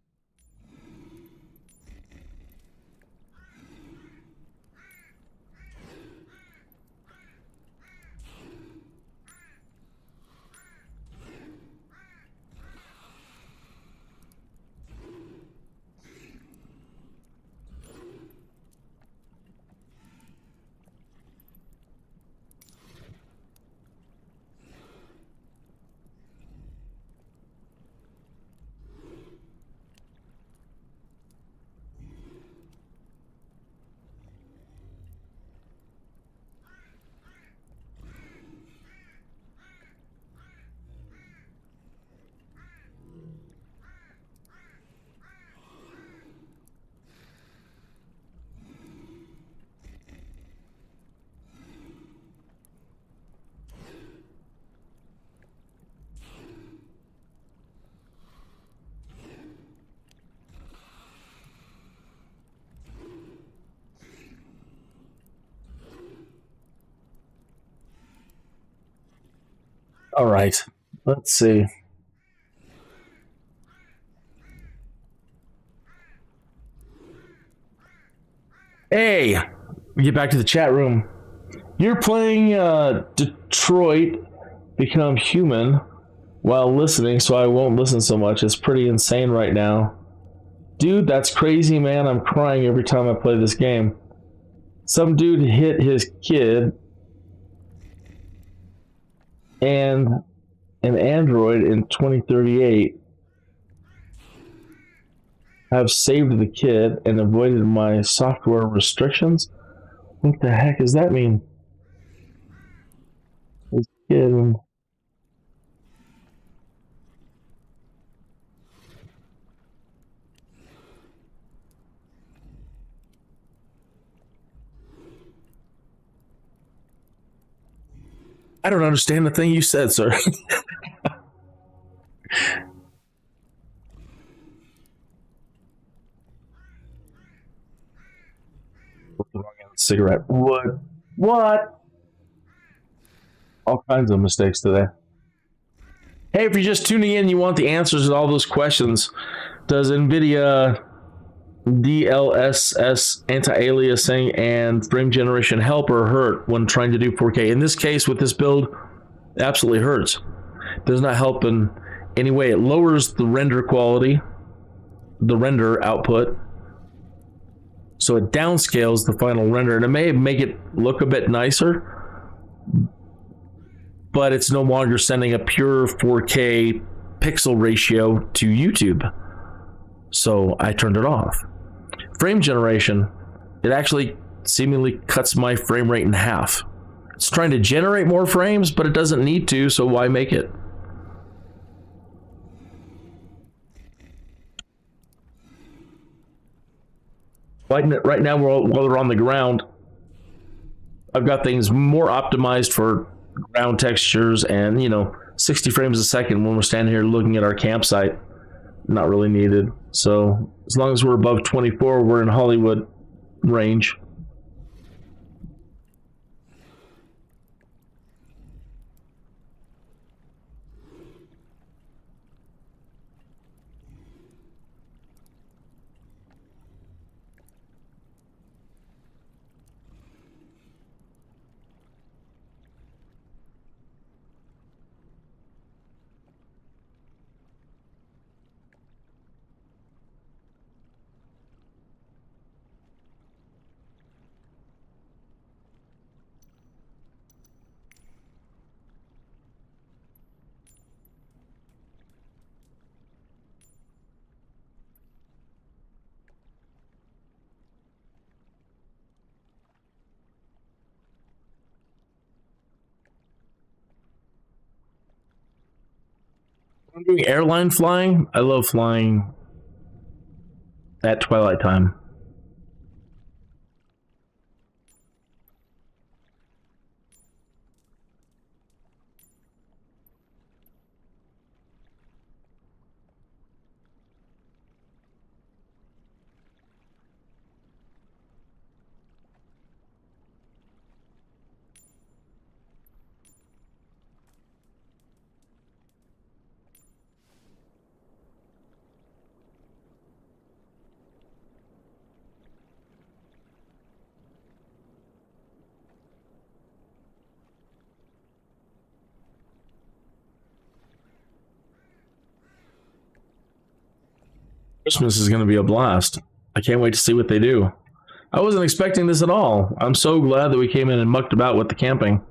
All right. Let's see. Hey, get back to the chat room. You're playing Detroit Become Human while listening, so I won't listen so much. It's pretty insane right now. Dude, that's crazy, man. I'm crying every time I play this game. Some dude hit his kid and an android in 2038. Have saved the kid and avoided my software restrictions. What the heck does that mean? This kid. I don't understand the thing you said, sir. Cigarette. What? All kinds of mistakes today. Hey, if you're just tuning in, you want the answers to all those questions. Does Nvidia DLSS Anti-Aliasing and frame generation help or hurt when trying to do 4K? In this case, with this build, it absolutely hurts. It does not help in any way. It lowers the render quality, the render output. So it downscales the final render, and it may make it look a bit nicer, but it's no longer sending a pure 4K pixel ratio to YouTube. So I turned it off. Frame generation, it actually seemingly cuts my frame rate in half. It's trying to generate more frames, but it doesn't need to, so why make it? Right now, while we're on the ground, I've got things more optimized for ground textures and, 60 frames a second when we're standing here looking at our campsite. Not really needed. So as long as we're above 24, we're in Hollywood range. I'm doing airline flying. I love flying at twilight time. Christmas is going to be a blast. I can't wait to see what they do. I wasn't expecting this at all. I'm so glad that we came in and mucked about with the camping.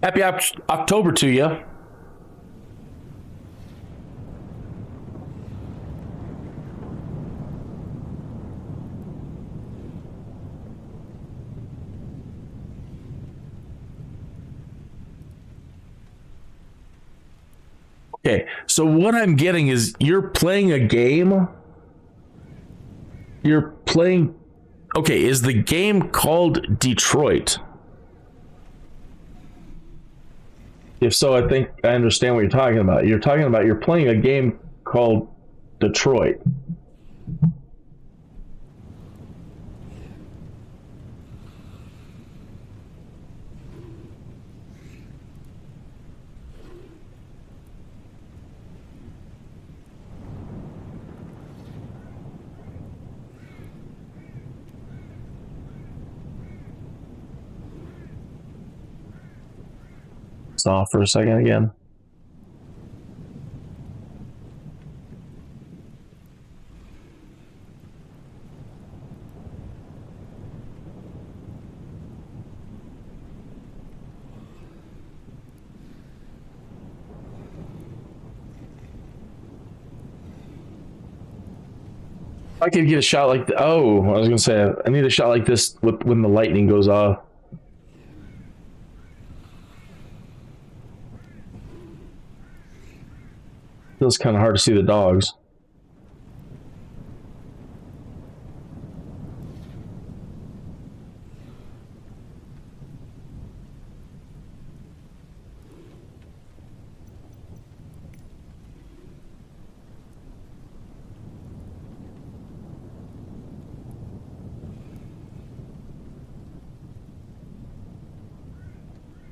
Happy October to you. Okay, so what I'm getting is you're playing a game. You're playing. Okay, is the game called Detroit? If so, I think I understand what you're talking about. You're talking about you're playing a game called Detroit. It's off for a second again. I could get a shot like I was gonna say I need a shot like this when the lightning goes off. Feels kind of hard to see the dogs.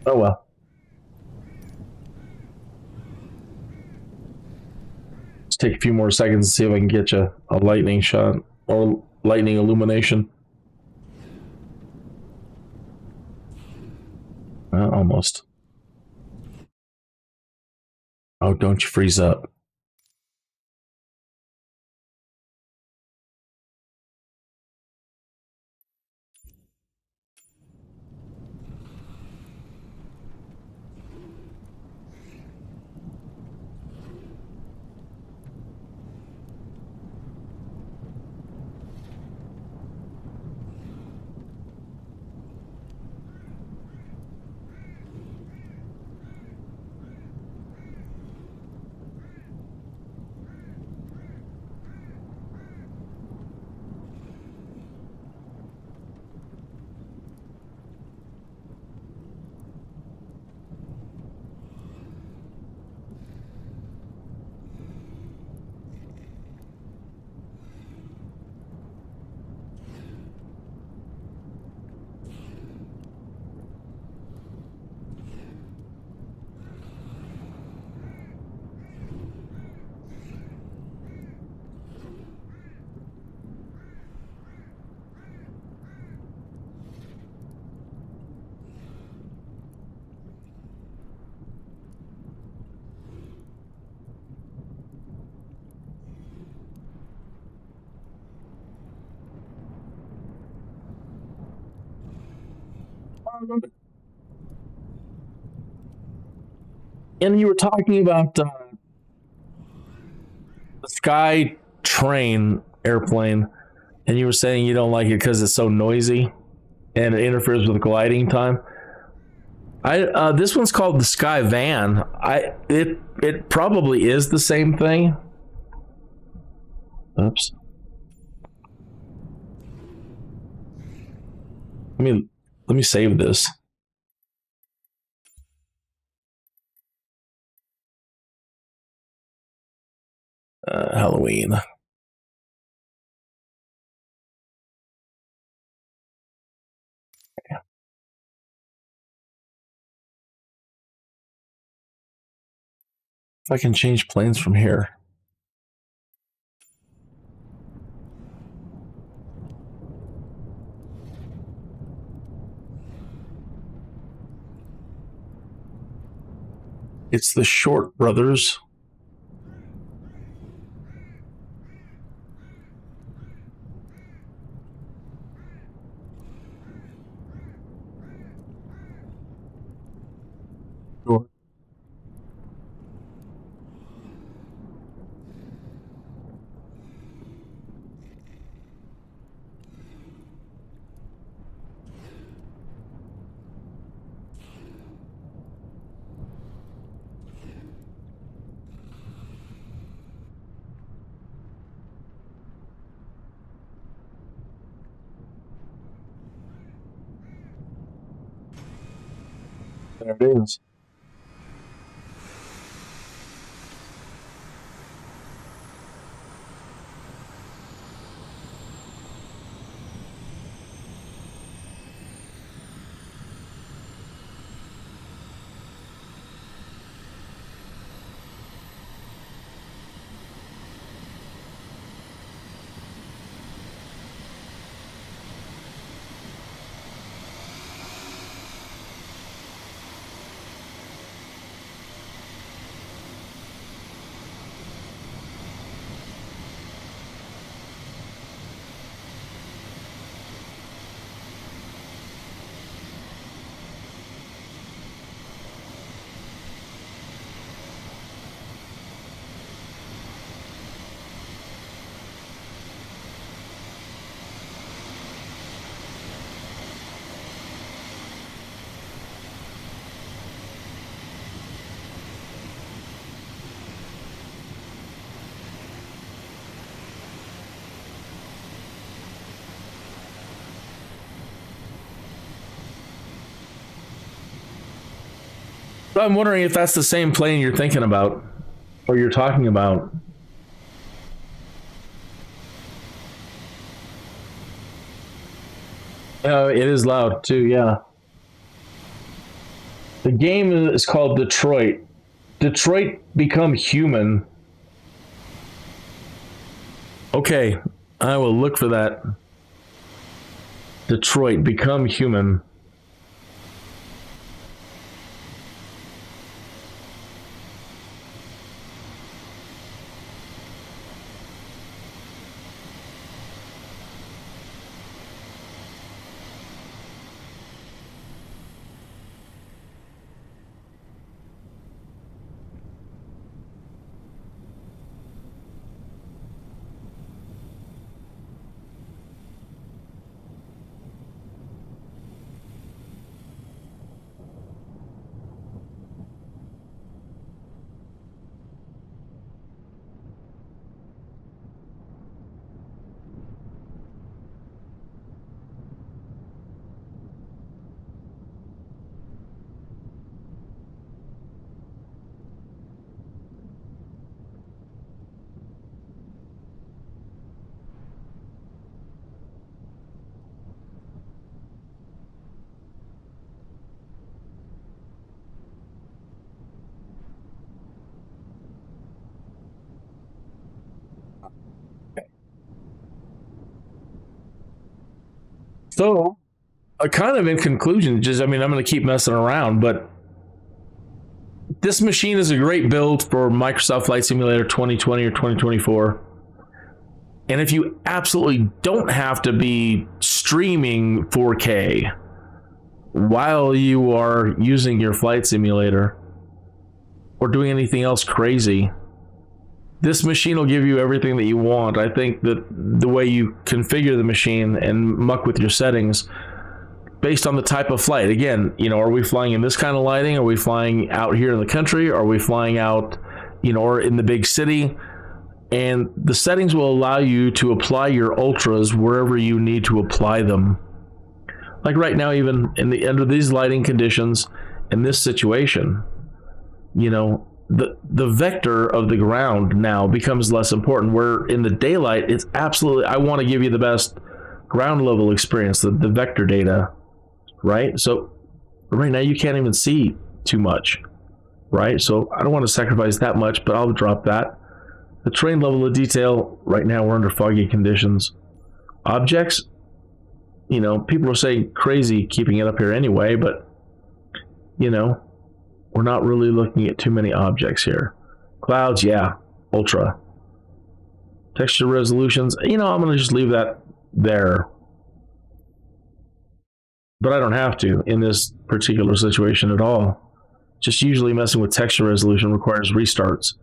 Oh well. Let's take a few more seconds and see if I can get you a lightning shot or lightning illumination. Almost. Oh, don't you freeze up. And you were talking about the Sky Train airplane, and you were saying you don't like it because it's so noisy and it interferes with gliding time. This one's called the Sky Van. It probably is the same thing. Oops. Let me save this. Halloween. If I can change planes from here. It's the Short brothers. Sure. There it is. I'm wondering if that's the same plane you're thinking about, or you're talking about. It is loud too, yeah. The game is called Detroit. Detroit Become Human. Okay, I will look for that. Detroit Become Human. So, kind of in conclusion, just I'm going to keep messing around, but this machine is a great build for Microsoft Flight Simulator 2020 or 2024. And if you absolutely don't have to be streaming 4K while you are using your flight simulator or doing anything else crazy, this machine will give you everything that you want. I think that the way you configure the machine and muck with your settings based on the type of flight. Again, are we flying in this kind of lighting? Are we flying out here in the country? Are we flying out, or in the big city? And the settings will allow you to apply your ultras wherever you need to apply them. Like right now, even under these lighting conditions, in this situation, the vector of the ground now becomes less important. Where in the daylight, it's absolutely, I want to give you the best ground level experience, the vector data, right? So right now you can't even see too much, right? So I don't want to sacrifice that much, but I'll drop that. The terrain level of detail, right now we're under foggy conditions. Objects, people are saying crazy keeping it up here anyway, but we're not really looking at too many objects here. Clouds, yeah, ultra. Texture resolutions, I'm going to just leave that there. But I don't have to in this particular situation at all. Just usually messing with texture resolution requires restarts.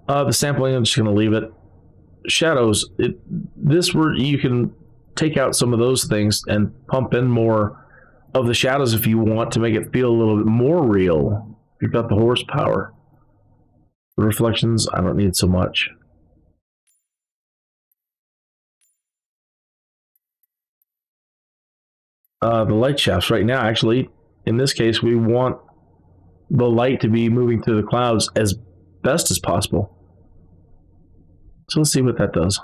The sampling, I'm just going to leave it. Shadows, this where you can take out some of those things and pump in more of the shadows if you want to make it feel a little bit more real. You've got the horsepower. The reflections, I don't need so much. The light shafts right now, actually, in this case, we want the light to be moving through the clouds as best as possible. So let's see what that does.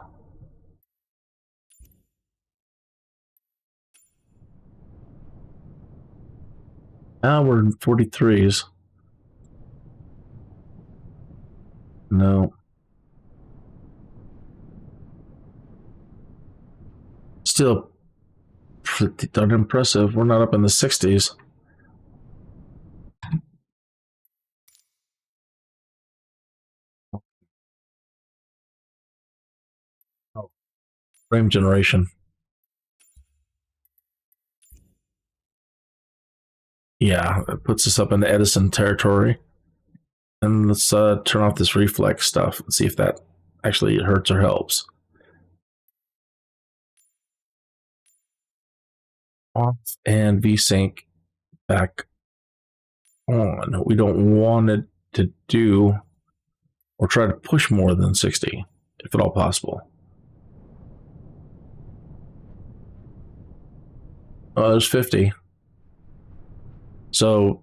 Now we're in 43s. No. Still pretty darn impressive. We're not up in the 60s. Oh. Frame generation. Yeah, it puts us up in the Edison territory. And let's turn off this reflex stuff and see if that actually hurts or helps. Off and VSync back on. We don't want it to do or try to push more than 60, if at all possible. Oh, there's 50. So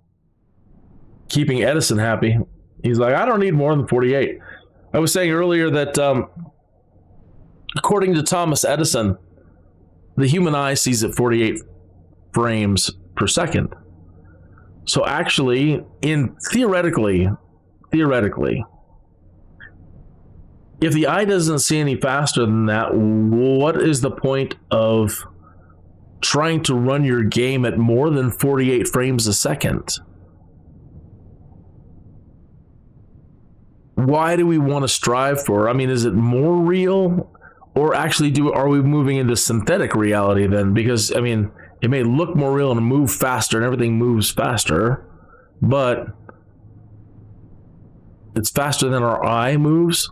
keeping Edison happy, he's like, I don't need more than 48. I was saying earlier that according to Thomas Edison, the human eye sees at 48 frames per second. So actually, theoretically, if the eye doesn't see any faster than that, what is the point of trying to run your game at more than 48 frames a second? Why do we want to strive for? I mean, is it more real, or actually are we moving into synthetic reality then? Because I mean, it may look more real and move faster and everything moves faster, but it's faster than our eye moves.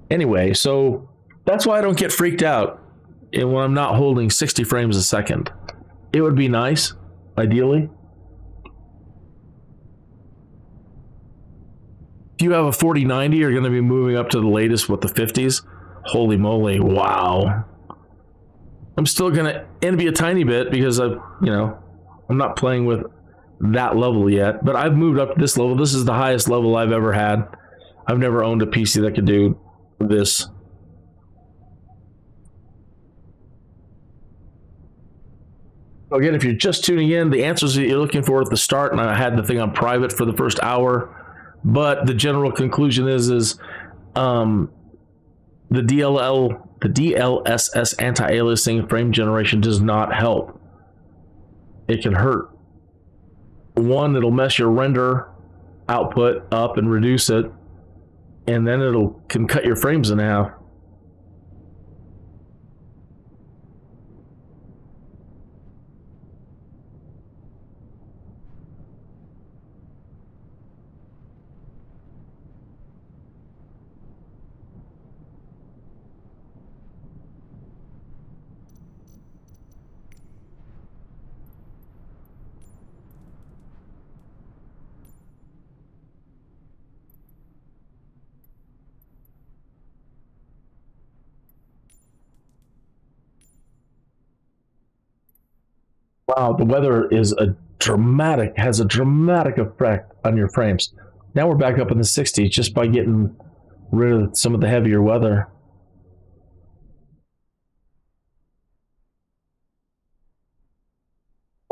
Anyway, so that's why I don't get freaked out when I'm not holding 60 frames a second. It would be nice, ideally. If you have a 4090, you're going to be moving up to the latest with the 50s. Holy moly, wow. I'm still going to envy a tiny bit because I'm not playing with that level yet, but I've moved up to this level. This is the highest level I've ever had. I've never owned a PC that could do this. Again, if you're just tuning in, the answers that you're looking for at the start, and I had the thing on private for the first hour, but the general conclusion is the DLSS anti-aliasing frame generation does not help. It can hurt. One, it'll mess your render output up and reduce it, and then can cut your frames in half. Wow, the weather has a dramatic effect on your frames. Now we're back up in the 60s just by getting rid of some of the heavier weather.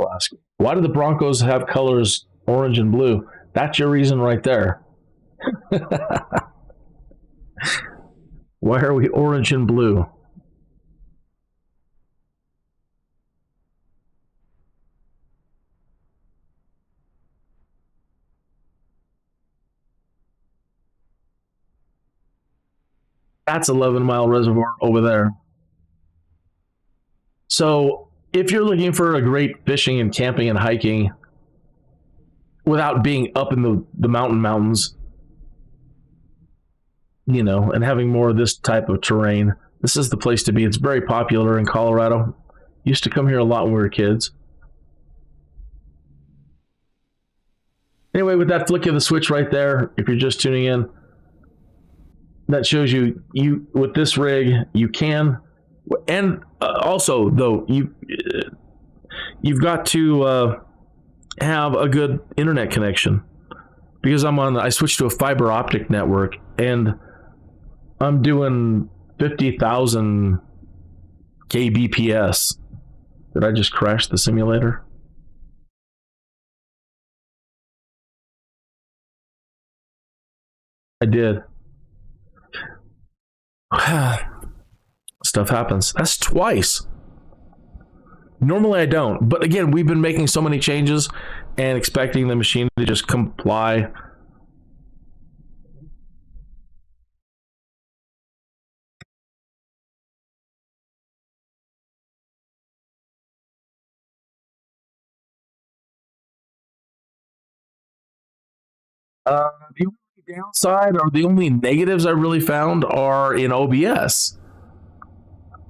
I'll ask, why do the Broncos have colors orange and blue? That's your reason right there. Why are we orange and blue? That's 11 Mile Reservoir over there. So if you're looking for a great fishing and camping and hiking without being up in the mountains, you know, and having more of this type of terrain, this is the place to be. It's very popular in Colorado. Used to come here a lot when we were kids. Anyway, with that flick of the switch right there, if you're just tuning in, that shows you with this rig, you can, and also though you've got to have a good internet connection, because I switched to a fiber optic network and I'm doing 50,000 kbps. Did I just crash the simulator? I did. Stuff happens. That's twice. Normally I don't. But again, we've been making so many changes and expecting the machine to just comply. The only downside, or the only negatives I really found, are in OBS.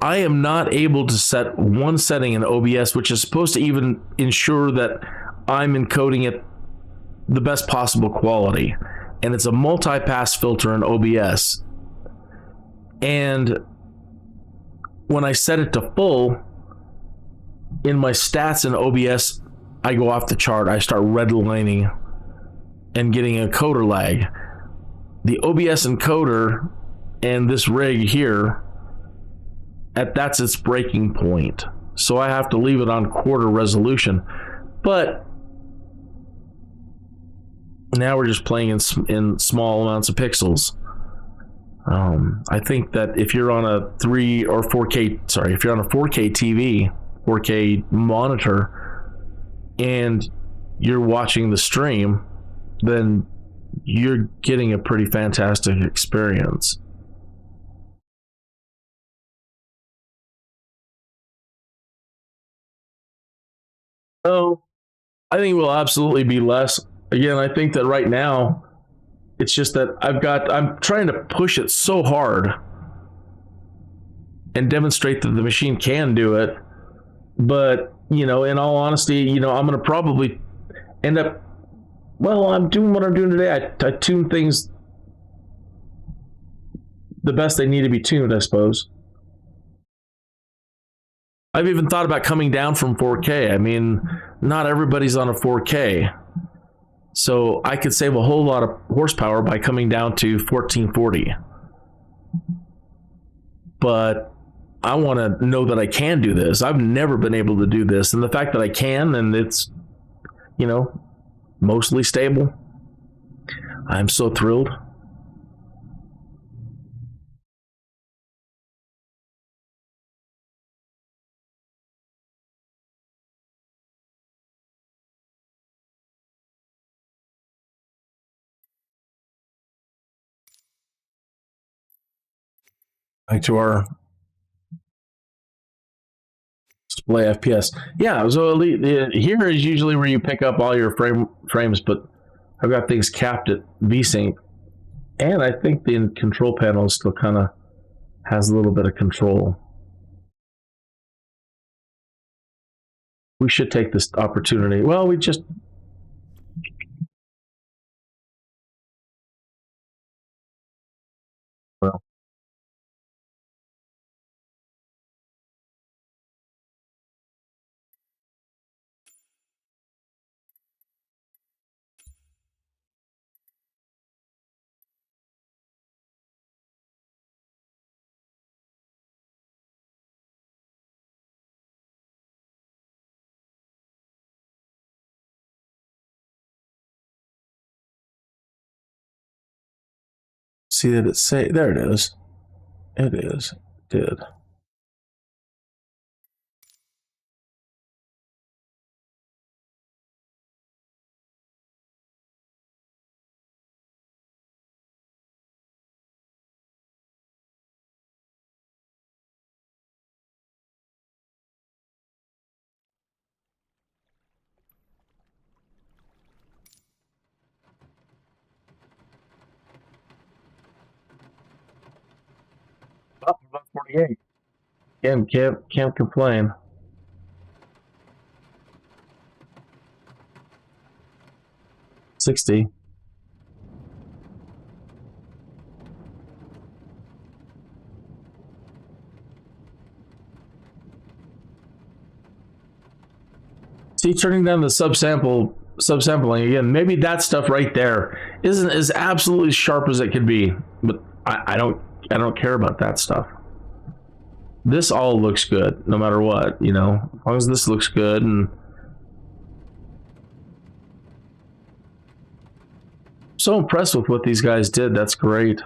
I am not able to set one setting in OBS, which is supposed to even ensure that I'm encoding it the best possible quality. And it's a multi-pass filter in OBS. And when I set it to full, in my stats in OBS, I go off the chart. I start redlining and getting a encoder lag. The OBS encoder and this rig here, that's its breaking point. So I have to leave it on quarter resolution. But now we're just playing in small amounts of pixels. I think that if you're on a 3 or 4K, if you're on a 4K TV, 4K monitor, and you're watching the stream, then you're getting a pretty fantastic experience. So I think it will absolutely be less. Again, I think that right now, it's just that I'm trying to push it so hard and demonstrate that the machine can do it. But, you know, in all honesty, you know, I'm going to probably end up, well, I'm doing what I'm doing today. I tune things the best they need to be tuned, I suppose. I've even thought about coming down from 4K. I mean, not everybody's on a 4K. So I could save a whole lot of horsepower by coming down to 1440. But I want to know that I can do this. I've never been able to do this. And the fact that I can, and it's, you know, mostly stable, I'm so thrilled. Back to our display FPS. Yeah, so here is usually where you pick up all your frames, but I've got things capped at VSync. And I think the control panel still kind of has a little bit of control. We should take this opportunity. Well, we just... Well... See that it say, there it is. It is. It did. 48. Again, can't complain. $60. See, turning down the subsampling again, maybe that stuff right there isn't as absolutely sharp as it could be, but I don't care about that stuff. This all looks good no matter what, you know, as long as this looks good. And so impressed with what these guys did. That's great.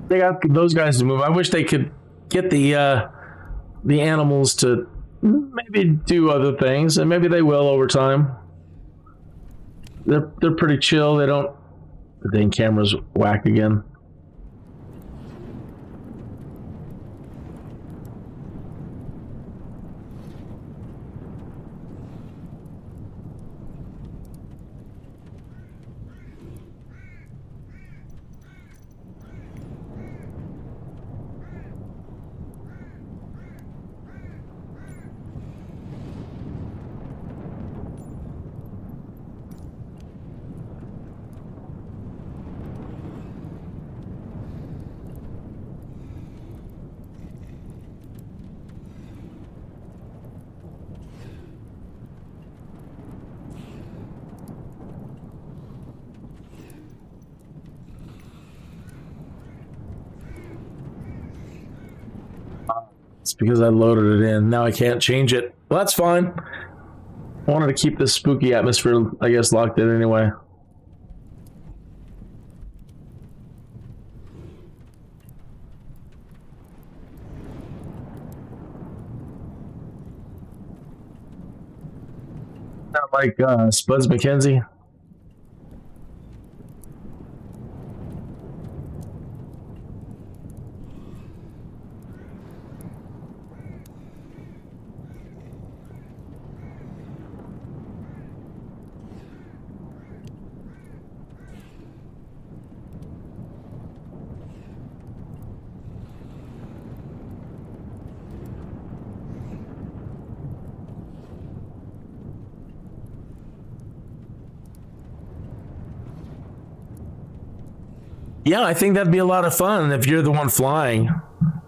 They got those guys to move. I wish they could get the animals to maybe do other things, and maybe they will over time. They're pretty chill. They don't. The dang camera's whack again. It's because I loaded it in. Now I can't change it. Well, that's fine. I wanted to keep this spooky atmosphere, I guess, locked in anyway. Not like Spuds McKenzie. Yeah, I think that'd be a lot of fun if you're the one flying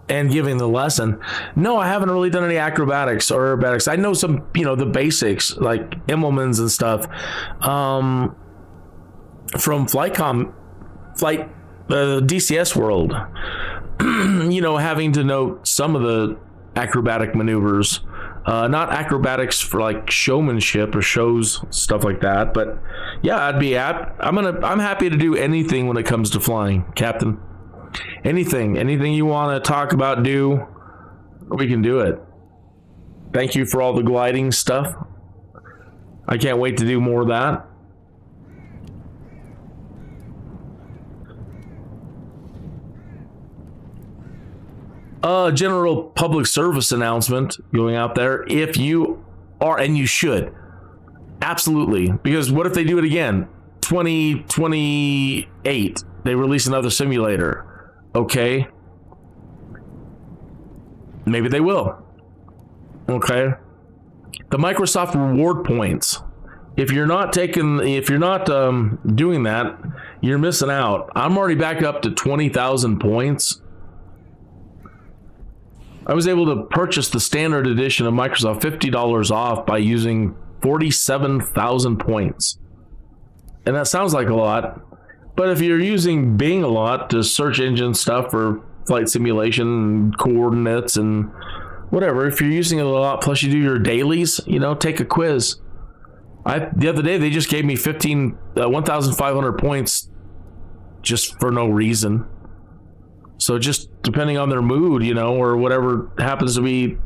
and giving the lesson. No, I haven't really done any acrobatics or aerobatics. I know some, you know, the basics like Immelmans and stuff from flight DCS world. You know, having to know some of the acrobatic maneuvers. Not acrobatics for like showmanship or shows, stuff like that, but yeah, I'm happy to do anything when it comes to flying, Captain. Anything you want to talk about, we can do it. Thank you for all the gliding stuff. I can't wait to do more of that. General public service announcement going out there. If you are, and you should, absolutely, because what if they do it again? 2028, they release another simulator. Okay, maybe they will. Okay, the Microsoft reward points. If you're not doing that, you're missing out. I'm already back up to 20,000 points. I was able to purchase the standard edition of Microsoft $50 off by using 47,000 points. And that sounds like a lot, but if you're using Bing a lot to search engine stuff for flight simulation and coordinates and whatever, if you're using it a lot, plus you do your dailies, you know, take a quiz. The other day, they just gave me 1,500 points just for no reason. So just depending on their mood, you know, or whatever happens to be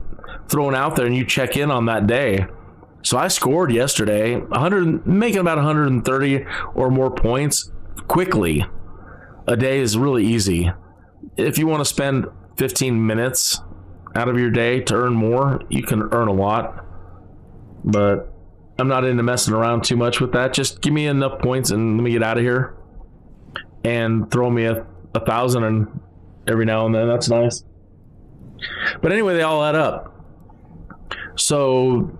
thrown out there, and you check in on that day. So I scored yesterday, making about 130 or more points quickly. A day is really easy. If you want to spend 15 minutes out of your day to earn more, you can earn a lot. But I'm not into messing around too much with that. Just give me enough points and let me get out of here. And throw me a 1,000 and every now and then. That's nice. But anyway, they all add up. So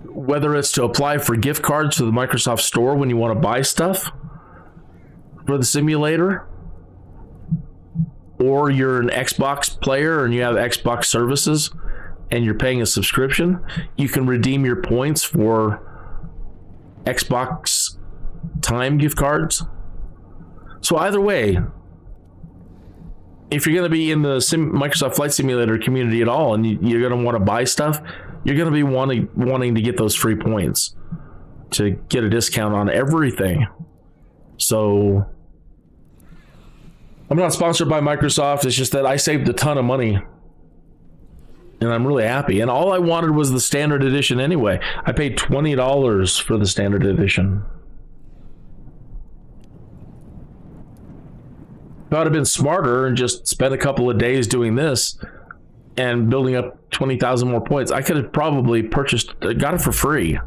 whether it's to apply for gift cards to the Microsoft Store when you want to buy stuff for the simulator, or you're an Xbox player and you have Xbox services and you're paying a subscription, you can redeem your points for Xbox Time gift cards. So either way, if you're going to be in the Microsoft Flight Simulator community at all and you're going to want to buy stuff, you're going to be wanting to get those free points to get a discount on everything. So I'm not sponsored by Microsoft. It's just that I saved a ton of money and I'm really happy. And all I wanted was the standard edition anyway. I paid $20 for the standard edition. If I would have been smarter and just spent a couple of days doing this and building up 20,000 more points, I could have probably got it for free.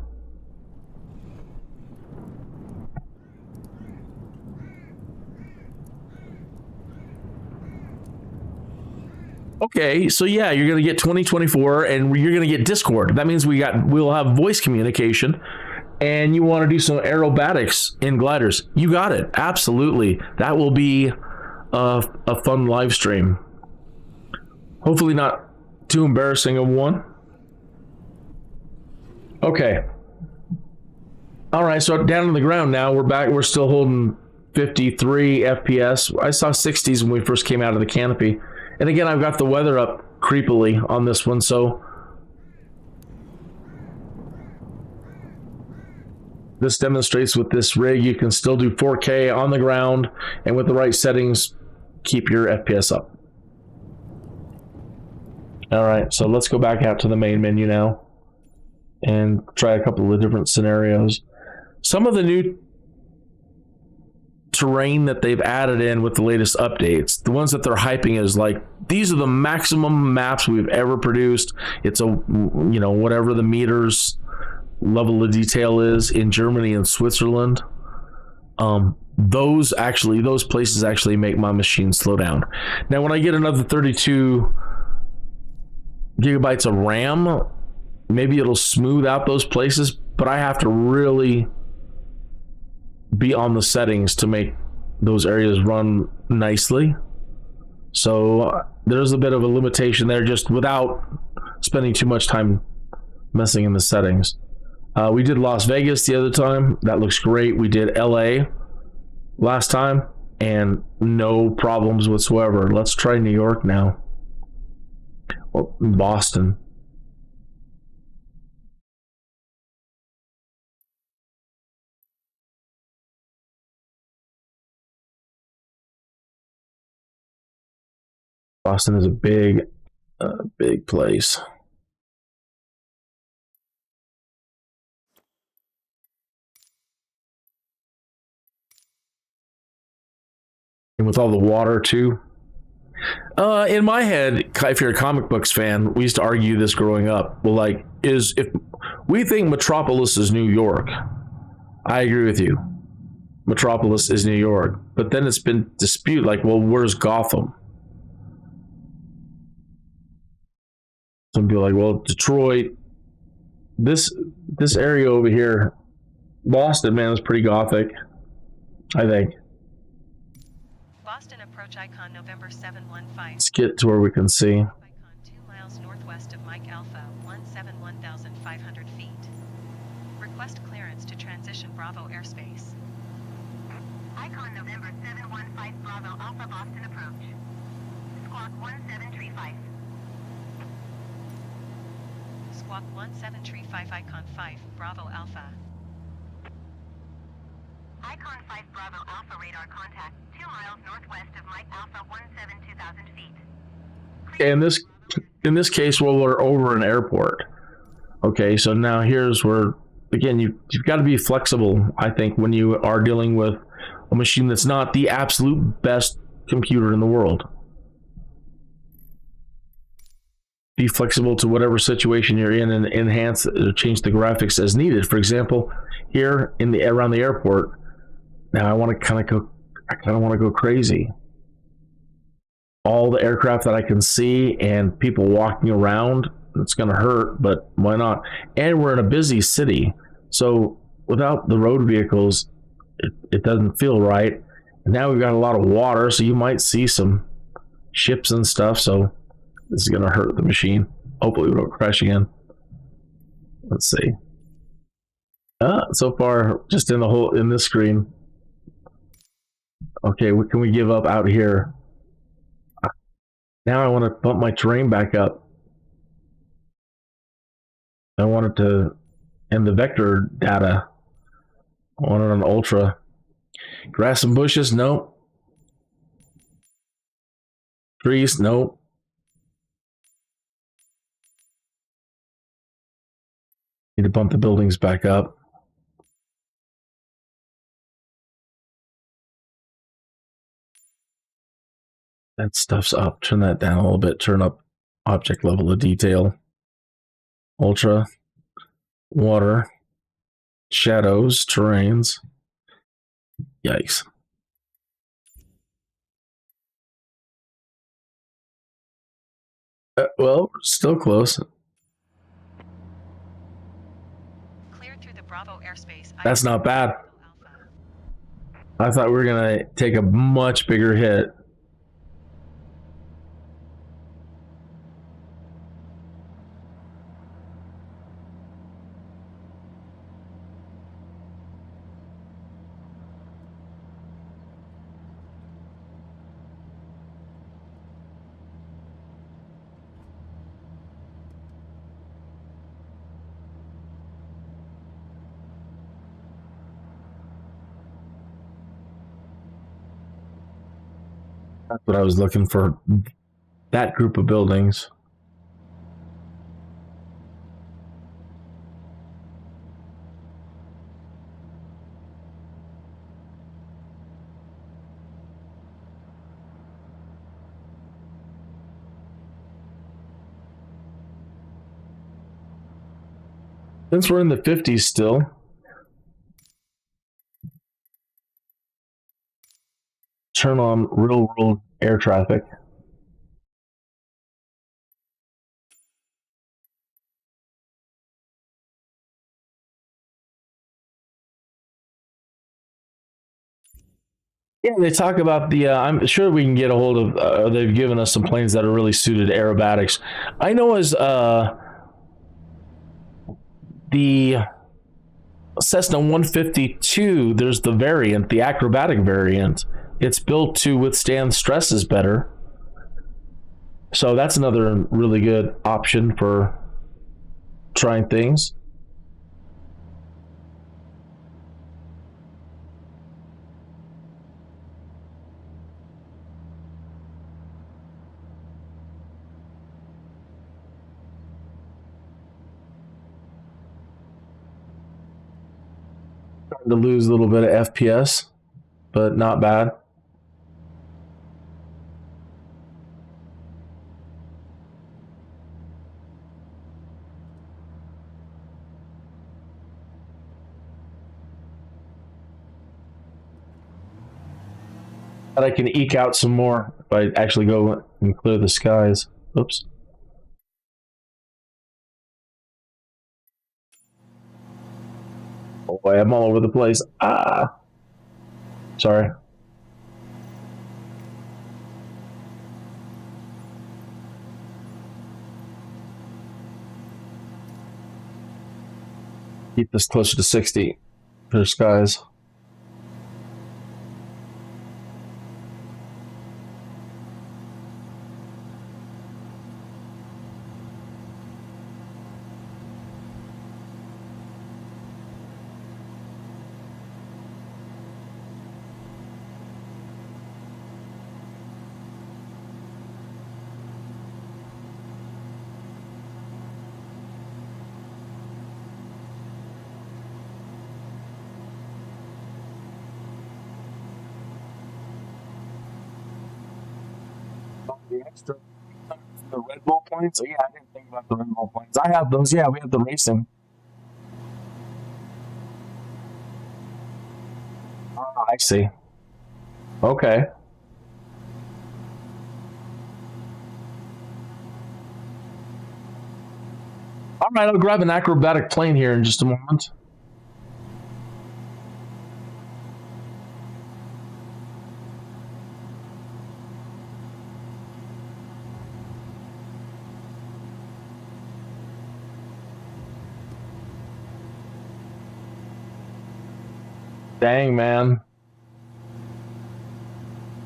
Okay, so yeah, you're going to get 2024 and you're going to get Discord. That means we'll have voice communication, and you want to do some aerobatics in gliders. You got it. Absolutely. That will be a fun live stream. Hopefully not too embarrassing of one. Okay. All right, so down on the ground now, we're back. We're still holding 53 FPS. I saw 60s when we first came out of the canopy. And again, I've got the weather up creepily on this one, so this demonstrates with this rig, you can still do 4K on the ground, and with the right settings, keep your FPS up. All right, so let's go back out to the main menu now and try a couple of different scenarios. Some of the new terrain that they've added in with the latest updates, the ones that they're hyping is like, these are the maximum maps we've ever produced. It's whatever the meters level of detail is in Germany and Switzerland. Those places actually make my machine slow down. Now, when I get another 32 gigabytes of RAM, maybe it'll smooth out those places, but I have to really be on the settings to make those areas run nicely. So there's a bit of a limitation there, just without spending too much time messing in the settings. We did Las Vegas the other time. That looks great. We did LA last time and no problems whatsoever. Let's try New York now. Well, Boston. Boston is a big place. And with all the water too. In my head, if you're a comic books fan, we used to argue this growing up. Well, if we think Metropolis is New York, I agree with you. Metropolis is New York, but then it's been disputed. Like, well, where's Gotham? Some people are like, well, Detroit, this area over here, Boston, man, is pretty gothic, I think. Boston approach icon November 715. Let's get to where we can see. Icon 2 miles northwest of Mike Alpha, 171,500 feet. Request clearance to transition Bravo airspace. Icon November 715 Bravo Alpha Boston approach. Squawk 1735. Squawk 1735 Icon 5 Bravo Alpha. Icon 5 Bravo Alpha radar contact 2 miles northwest of Mike Alpha 17,000 feet. In this case, well, we're over an airport. Okay, so now here's where, again, you've got to be flexible, I think, when you are dealing with a machine that's not the absolute best computer in the world. Be flexible to whatever situation you're in and enhance or change the graphics as needed. For example, here in the around the airport, now I want to kind of go crazy. All the aircraft that I can see and people walking around, it's going to hurt, but why not? And we're in a busy city, so without the road vehicles, it doesn't feel right. And now we've got a lot of water, so you might see some ships and stuff, so this is going to hurt the machine. Hopefully we don't crash again. Let's see. So far, just in this screen. Okay, what can we give up out here? Now I want to bump my terrain back up. I want it to, and the vector data, I want it on ultra. Grass and bushes, nope. Trees, nope. Need to bump the buildings back up. That stuff's up. Turn that down a little bit. Turn up object level of detail. Ultra. Water. Shadows. Terrains. Yikes. Well, still close. Cleared through the Bravo airspace. That's not bad. I thought we were going to take a much bigger hit. That's what I was looking for. That group of buildings. Since we're in the 50s still, turn on real world air traffic. Yeah, they talk about the, I'm sure we can get a hold of, they've given us some planes that are really suited to aerobatics. I know as the Cessna 152, there's the variant, the acrobatic variant. It's built to withstand stresses better. So that's another really good option for trying things. Starting to lose a little bit of FPS, but not bad. But I can eke out some more if I actually go and clear the skies. Oops. Oh boy, I'm all over the place. Sorry. Keep this closer to 60 for skies. The extra, the Red Bull points. Oh, yeah, I didn't think about the Red Bull points. I have those. Yeah, we have the racing. Ah, I see. Okay. All right, I'll grab an acrobatic plane here in just a moment. Dang, man.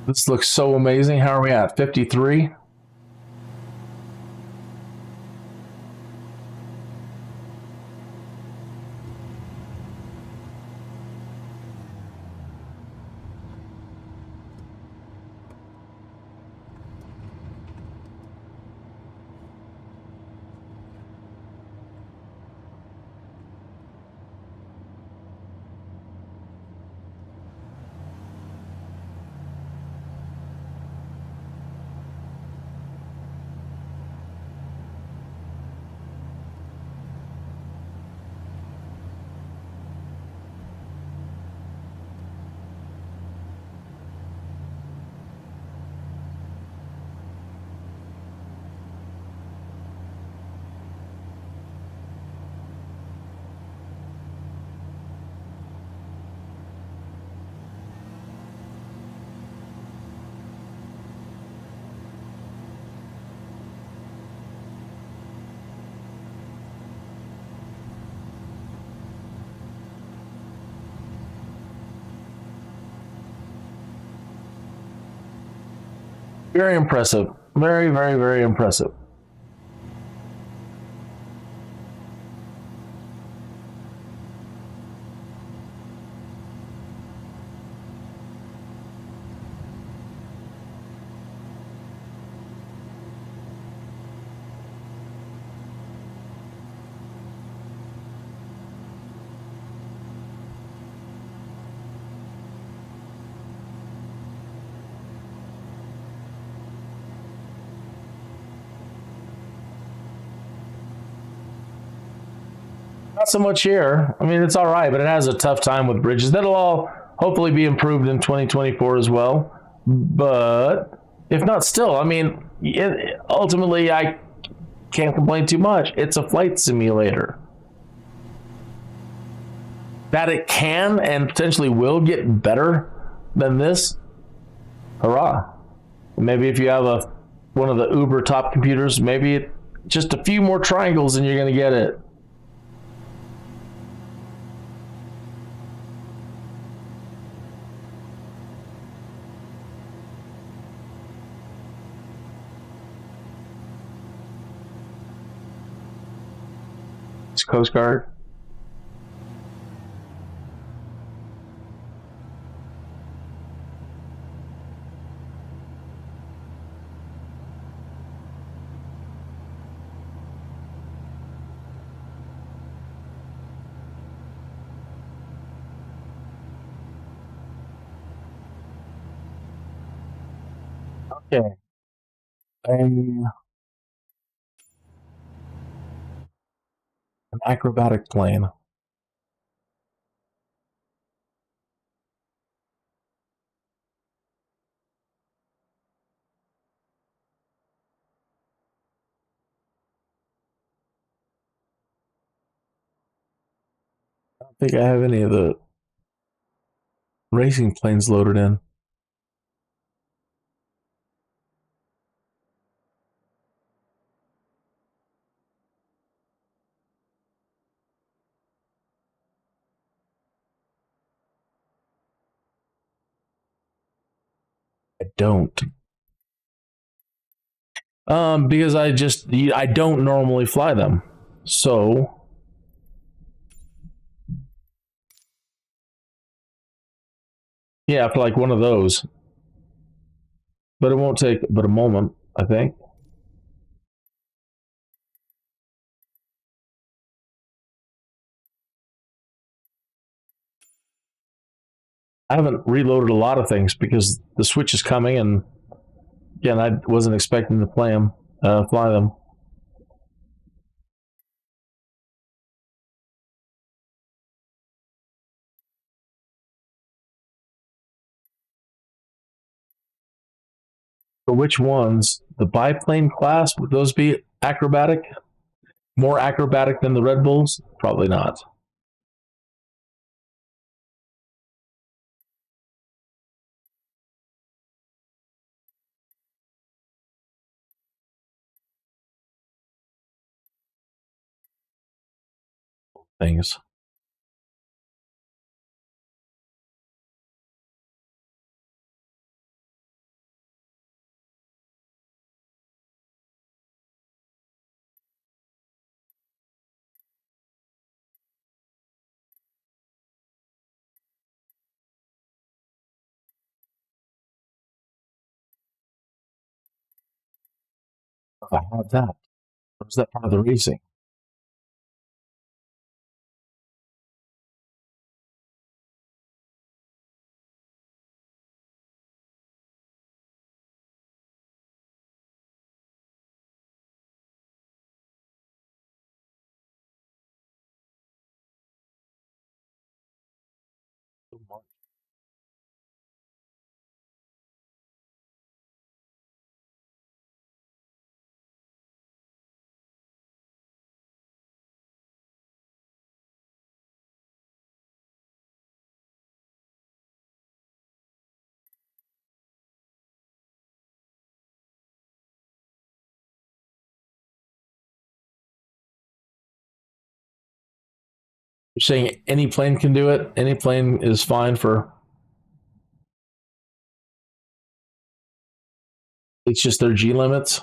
This looks so amazing. How are we at? 53? Very impressive. Very, very, very impressive. Not so much here. I mean, it's all right, but it has a tough time with bridges. That'll all hopefully be improved in 2024 as well. But if not, still, I mean, ultimately, I can't complain too much. It's a flight simulator. That it can and potentially will get better than this, hurrah. Maybe if you have one of the uber top computers, maybe just a few more triangles and you're going to get it. Coast Guard. Okay. An acrobatic plane. I don't think I have any of the racing planes loaded in. I don't. Because I don't normally fly them. So yeah, for like one of those. But it won't take but a moment, I think. I haven't reloaded a lot of things because the Switch is coming and Again, I wasn't expecting to fly them. For which ones? The biplane class, would those be acrobatic? More acrobatic than the Red Bulls? Probably not. Things. If I have that, or is that part of the racing? You're saying any plane can do it? Any plane is fine for... It's just their G limits?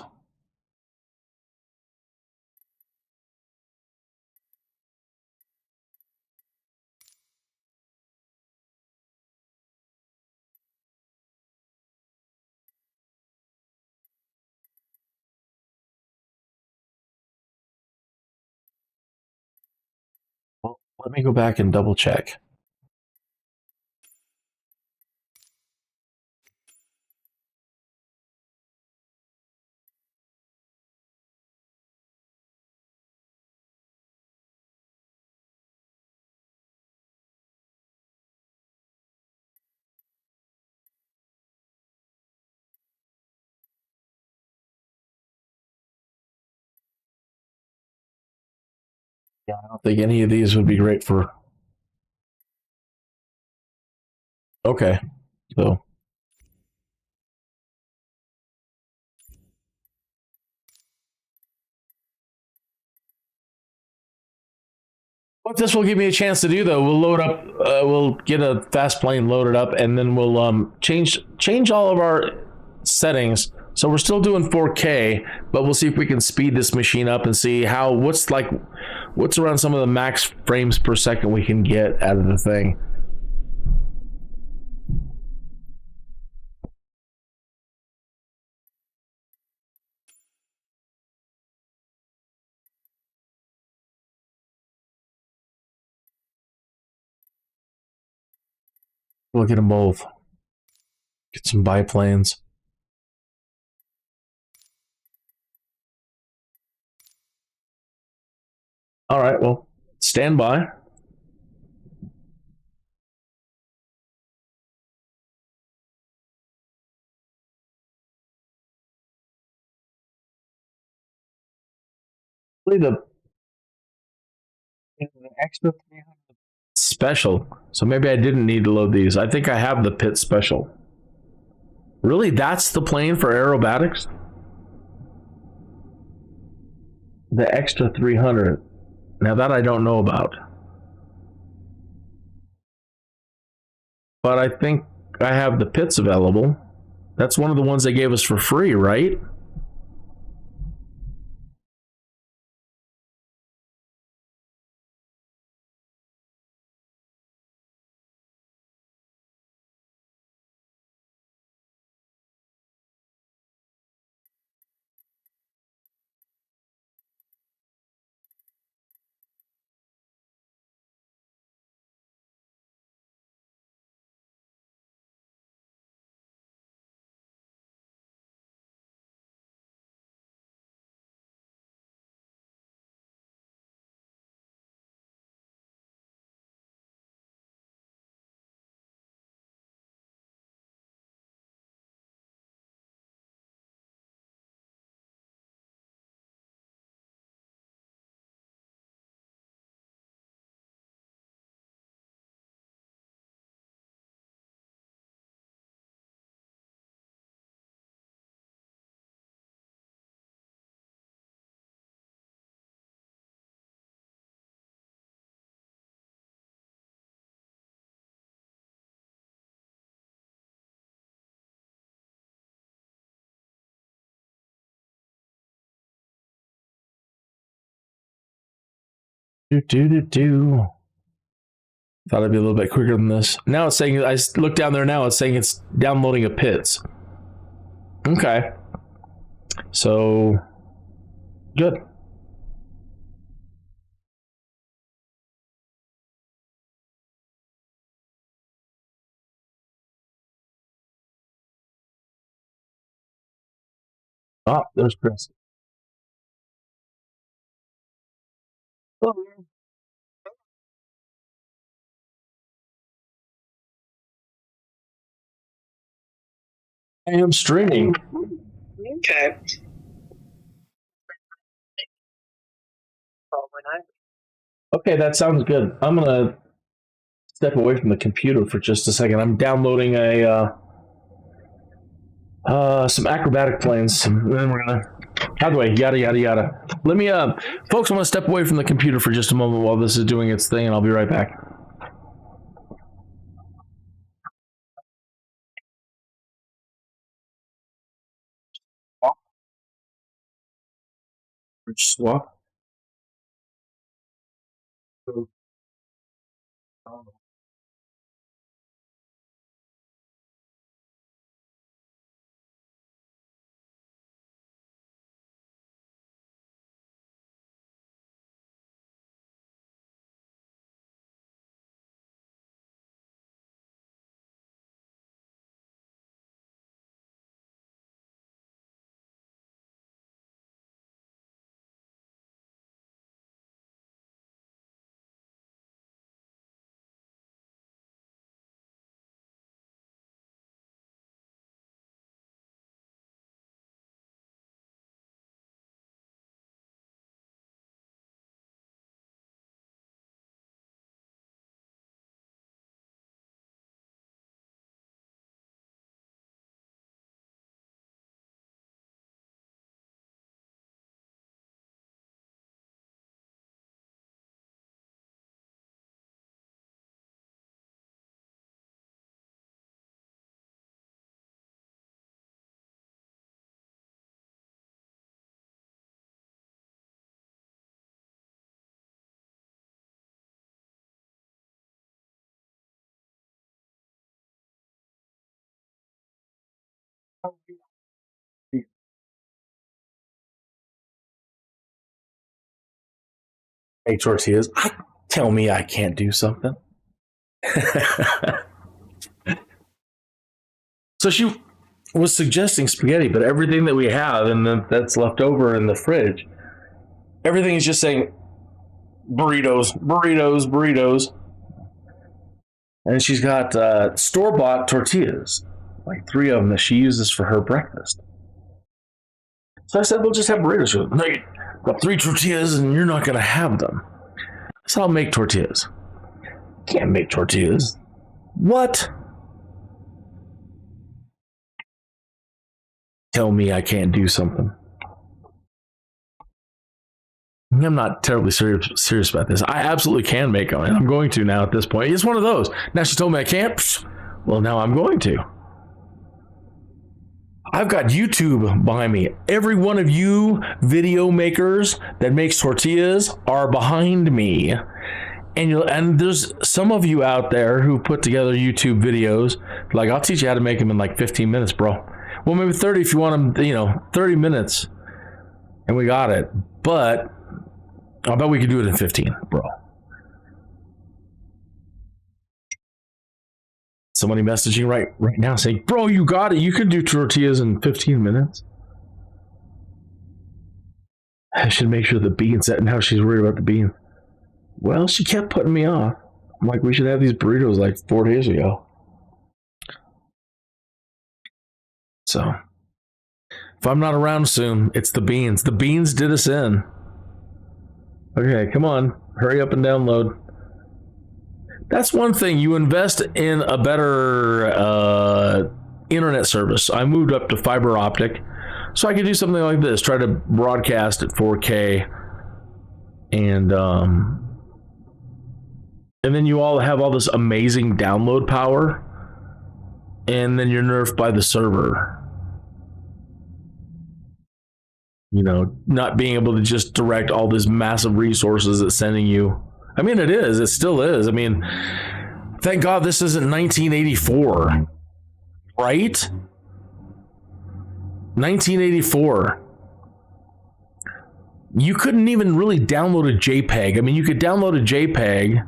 Well, let me go back and double check. Yeah, I don't think any of these would be great for... Okay, so... What this will give me a chance to do, though, we'll load up, we'll get a fast plane loaded up, and then we'll change all of our settings. So we're still doing 4K, but we'll see if we can speed this machine up and see what's around some of the max frames per second we can get out of the thing. We'll get them both. Get some biplanes. All right, well, stand by. The extra 300 special. So maybe I didn't need to load these. I think I have the pit special. Really, that's the plane for aerobatics? The extra 300. Now that I don't know about. But I think I have the pits available. That's one of the ones they gave us for free, right? Thought it'd be a little bit quicker than this. Now it's saying, I look down there now, it's saying it's downloading a PITS. Okay. So, good. Oh, there's Chris. Oh. I am streaming. Okay. Okay, that sounds good. I'm gonna step away from the computer for just a second. I'm downloading some acrobatic planes. And then we're gonna, how do I, yada yada yada. Let me folks, I'm gonna step away from the computer for just a moment while this is doing its thing, and I'll be right back. Swap. Hey, tortillas. Tell me I can't do something. So she was suggesting spaghetti, but everything that we have and that's left over in the fridge, everything is just saying burritos, burritos, burritos. And she's got store-bought tortillas, like 3 of them that she uses for her breakfast. So I said, we'll just have burritos. She goes, no, you got 3 tortillas and you're not going to have them. So I'll make tortillas. Can't make tortillas. What? Tell me I can't do something. I'm not terribly serious about this. I absolutely can make them, and I'm going to now at this point. It's one of those. Now she told me I can't. Well, now I'm going to. I've got YouTube behind me. Every one of you video makers that makes tortillas are behind me. And there's some of you out there who put together YouTube videos. Like, I'll teach you how to make them in like 15 minutes, bro. Well, maybe 30 if you want them, 30 minutes. And we got it. But I bet we could do it in 15, bro. Somebody messaging right now saying, bro, you got it. You could do tortillas in 15 minutes. I should make sure the beans, and how she's worried about the beans. Well, she kept putting me off. I'm like, we should have these burritos like 4 days ago. So, if I'm not around soon, it's the beans. The beans did us in. Okay, come on. Hurry up and download. That's one thing. You invest in a better internet service. I moved up to fiber optic, so I could do something like this. Try to broadcast at 4K. And then you all have all this amazing download power. And then you're nerfed by the server. You know, not being able to just direct all this massive resources it's sending you. I mean, it is. It still is. I mean, thank God this isn't 1984, right? 1984. You couldn't even really download a JPEG. I mean, you could download a JPEG,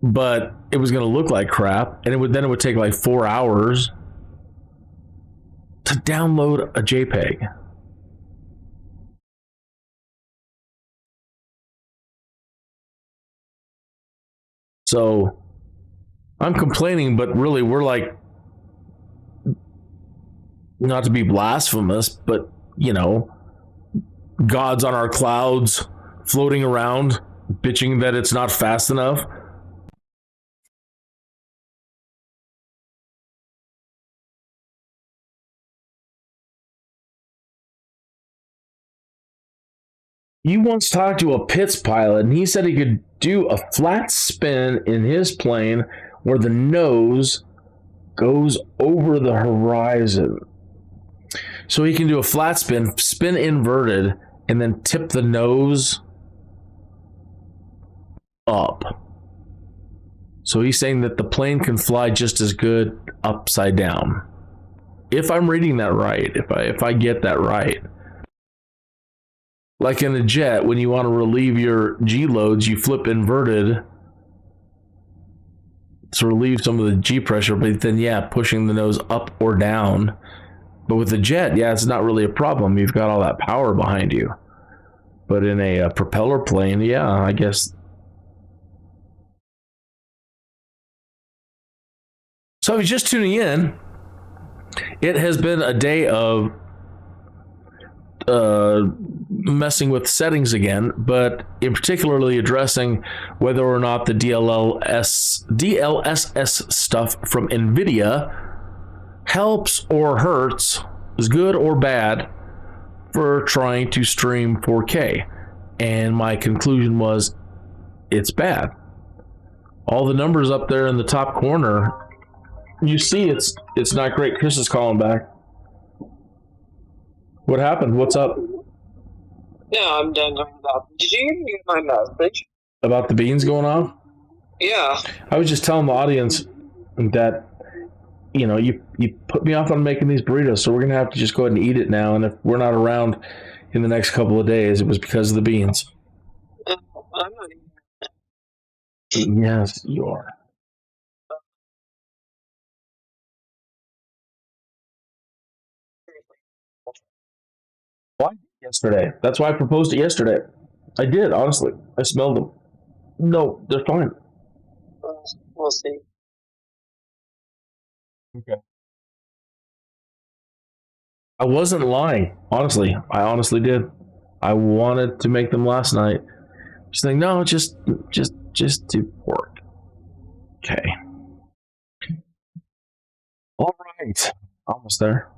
but it was going to look like crap, and it would take like 4 hours to download a JPEG. So I'm complaining, but really we're like, not to be blasphemous, but you know, God's on our clouds floating around bitching that it's not fast enough. You once talked to a Pitts pilot, and he said he could do a flat spin in his plane where the nose goes over the horizon. So he can do a flat spin, spin inverted, and then tip the nose up. So he's saying that the plane can fly just as good upside down. If I'm reading that right, if I get that right. Like in a jet, when you want to relieve your G loads, you flip inverted to relieve some of the G pressure, but then, yeah, pushing the nose up or down. But with the jet, yeah, it's not really a problem. You've got all that power behind you. But in a propeller plane, yeah, I guess. So if you're just tuning in, it has been a day of messing with settings again, but in particularly addressing whether or not the DLSS stuff from Nvidia helps or hurts, is good or bad for trying to stream 4K. And my conclusion was it's bad. All the numbers up there in the top corner, you see it's not great. Chris is calling back. What happened? What's up? No, I'm done talking about. Did you even get my message? About the beans going off? Yeah. I was just telling the audience that, you know, you put me off on making these burritos, so we're going to have to just go ahead and eat it now. And if we're not around in the next couple of days, it was because of the beans. I'm not even. Yes, you are. Why? Yesterday. That's why I proposed it yesterday. I did, honestly. I smelled them. No, they're fine. We'll see. Okay. I wasn't lying. Honestly, I honestly did. I wanted to make them last night. Just like, no, just do pork. Okay. All right. Almost there.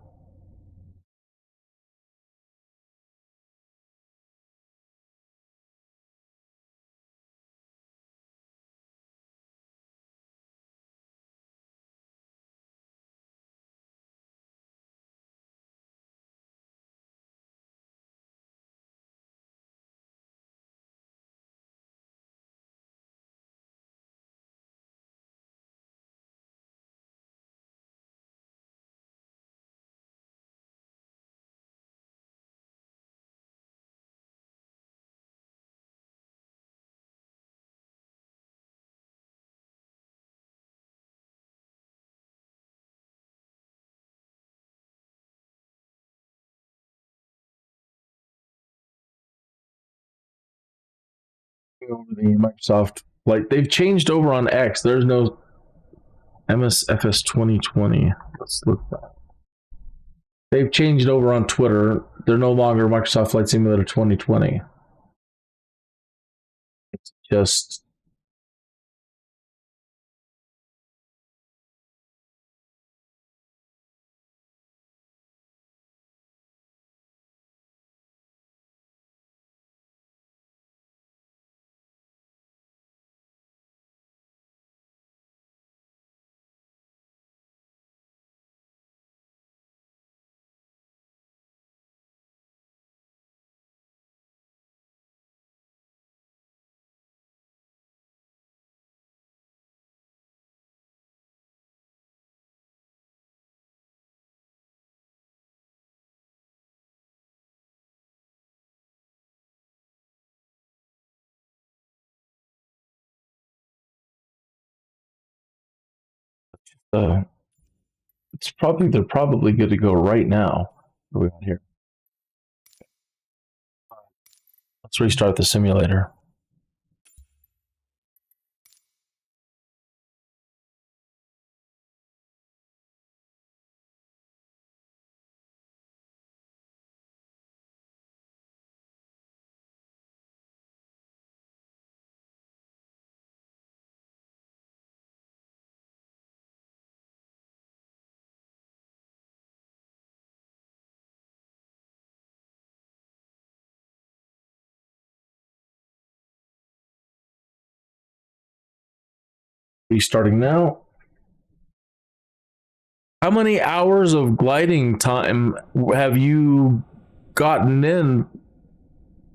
Over the Microsoft, like they've changed over on X. There's no MSFS2020. Let's look at that. They've changed over on Twitter. They're no longer Microsoft Flight Simulator 2020. It's just they're probably good to go right now. What do we got here? Let's restart the simulator. Restarting now. How many hours of gliding time have you gotten in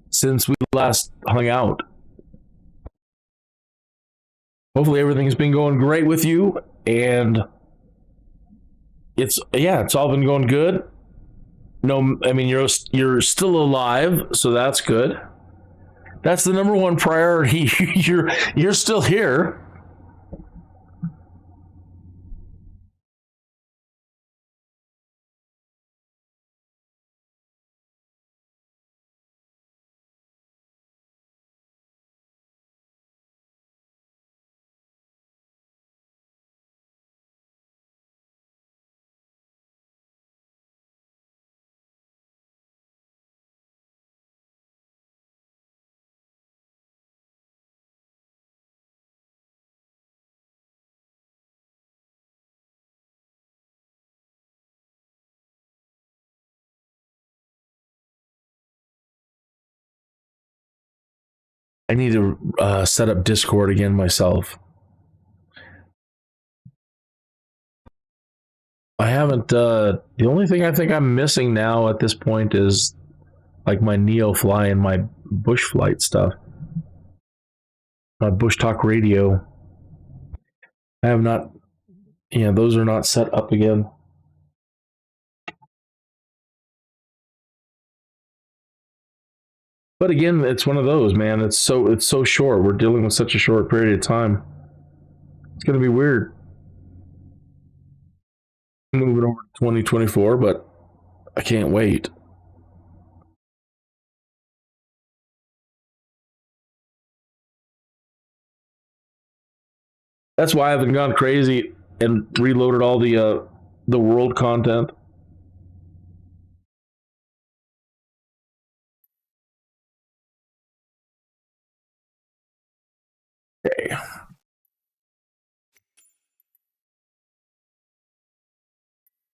since we last hung out? Hopefully everything's been going great with you, and it's all been going good. No, I mean you're still alive, so that's good. That's the number one priority. you're still here. I need to set up Discord again myself. I haven't. The only thing I think I'm missing now at this point is like my NEOFLY and my bush flight stuff. My Bushtalk Radio. I have not. Yeah, those are not set up again. But again, it's one of those, man. It's so short. We're dealing with such a short period of time. It's gonna be weird. Moving over to 2024, but I can't wait. That's why I haven't gone crazy and reloaded all the world content. Okay.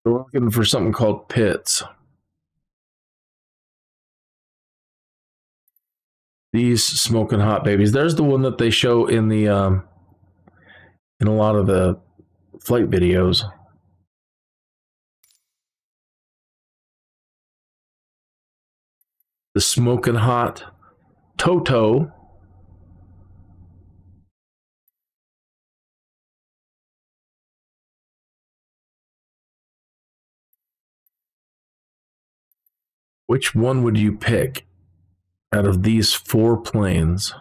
We're looking for something called pits. These smoking hot babies. There's the one that they show in the in a lot of the flight videos. The smoking hot Toto. Which one would you pick out of these four planes?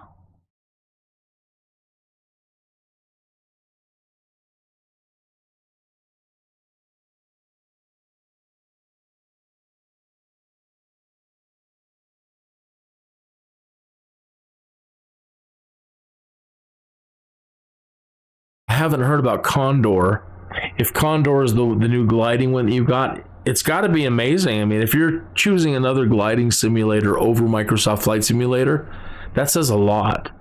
I haven't heard about Condor. If Condor is the new gliding one that you've got, it's got to be amazing. I mean, if you're choosing another gliding simulator over Microsoft Flight Simulator, that says a lot.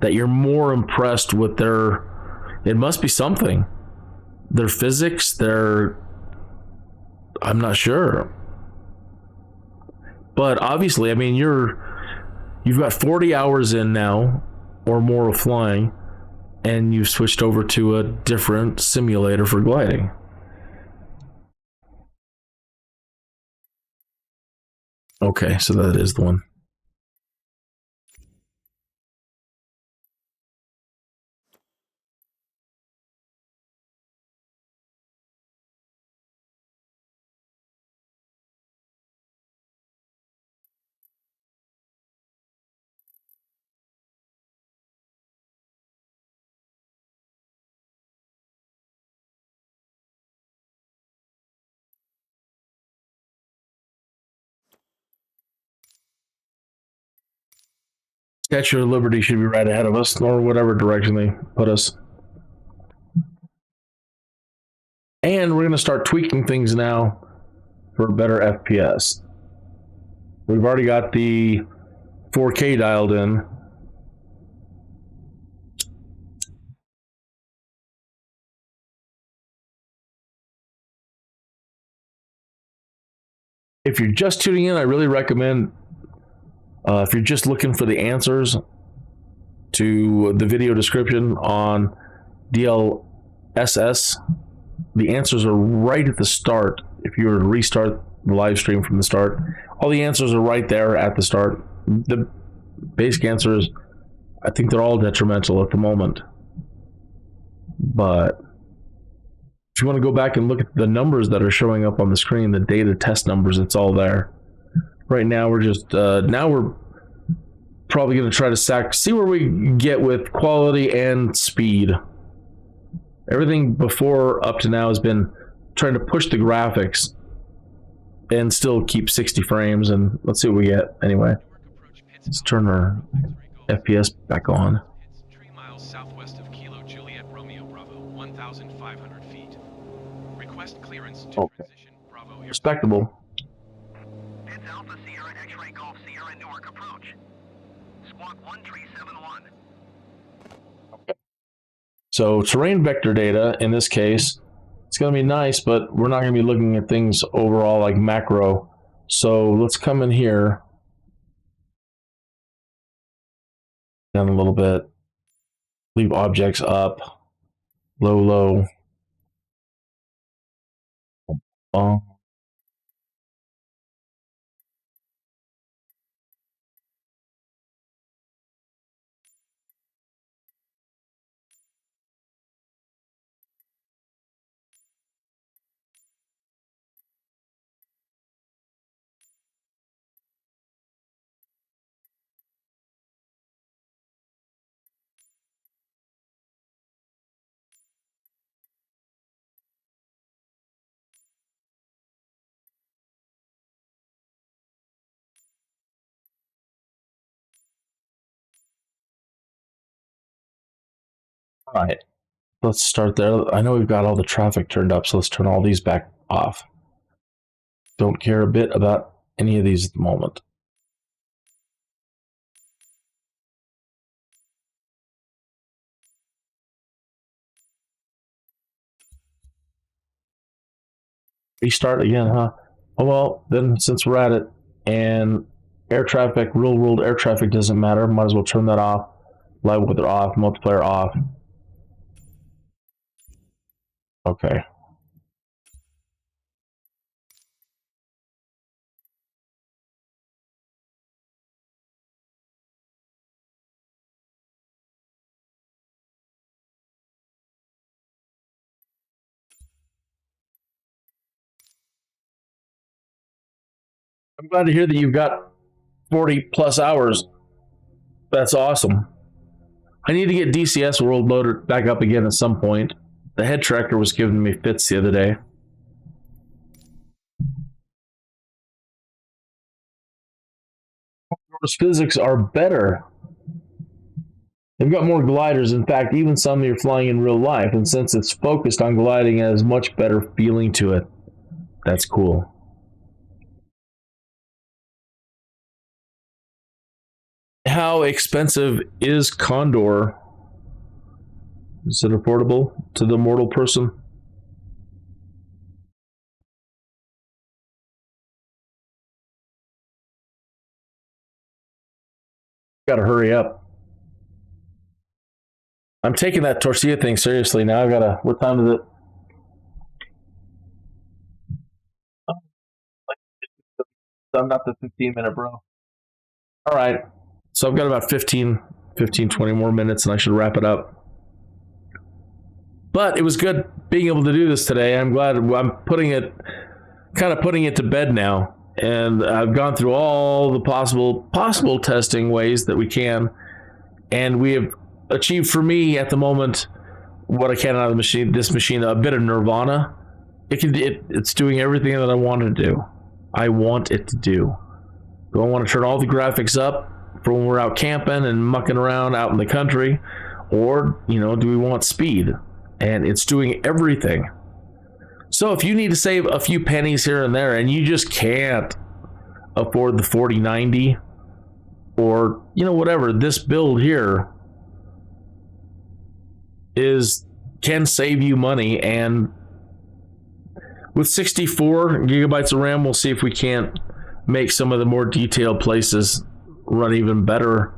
That you're more impressed with their, it must be something. Their physics, I'm not sure. But obviously, I mean, you've got 40 hours in now or more of flying, and you've switched over to a different simulator for gliding. Okay, so that is the one. Statue of Liberty should be right ahead of us, or whatever direction they put us. And we're going to start tweaking things now for better FPS. We've already got the 4K dialed in. If you're just tuning in, I really recommend, if you're just looking for the answers to the video description on DLSS, the answers are right at the start. If you were to restart the live stream from the start, all the answers are right there at the start. The basic answers, I think they're all detrimental at the moment. But if you want to go back and look at the numbers that are showing up on the screen, the data test numbers, it's all there. Right now we're just, now we're probably going to try to see where we get with quality and speed. Everything before up to now has been trying to push the graphics and still keep 60 frames, and let's see what we get anyway. Let's turn our FPS back on. 3 miles southwest of Kilo Juliet Romeo Bravo, 1,500 feet. Request clearance to transition Bravo. Respectable. It's Alpha Sierra X-Ray Golf Sierra Newark approach. Squawk 1371. So terrain vector data, in this case, it's going to be nice, but we're not going to be looking at things overall like macro. So let's come in here, down a little bit, leave objects up, low, low. All right, let's start there. I know we've got all the traffic turned up, so let's turn all these back off. Don't care a bit about any of these at the moment. Restart again, huh? Oh well, then since we're at it, and air traffic, real world air traffic doesn't matter, might as well turn that off. Live weather off, multiplayer off. Okay. I'm glad to hear that you've got 40 plus hours. That's awesome. I need to get DCS World loaded back up again at some point. The head tracker was giving me fits the other day. Physics are better. They've got more gliders. In fact, even some you're flying in real life. And since it's focused on gliding, it has much better feeling to it. That's cool. How expensive is Condor? Is it affordable to the mortal person? Gotta hurry up. I'm taking that tortilla thing seriously now. I gotta, what time is it? I'm not the 15-minute bro. All right. So I've got about 15, 20 more minutes and I should wrap it up. But it was good being able to do this today. I'm glad I'm putting it to bed now. And I've gone through all the possible testing ways that we can. And we have achieved, for me at the moment, what I can out of the machine, this machine, a bit of nirvana. It's doing everything that I want to do. I want it to do. Do I want to turn all the graphics up? for when we're out camping and mucking around out in the country? Or, do we want speed? And it's doing everything. So if you need to save a few pennies here and there and you just can't afford the 4090 or, whatever, this build here can save you money. And with 64 gigabytes of RAM, we'll see if we can't make some of the more detailed places run even better.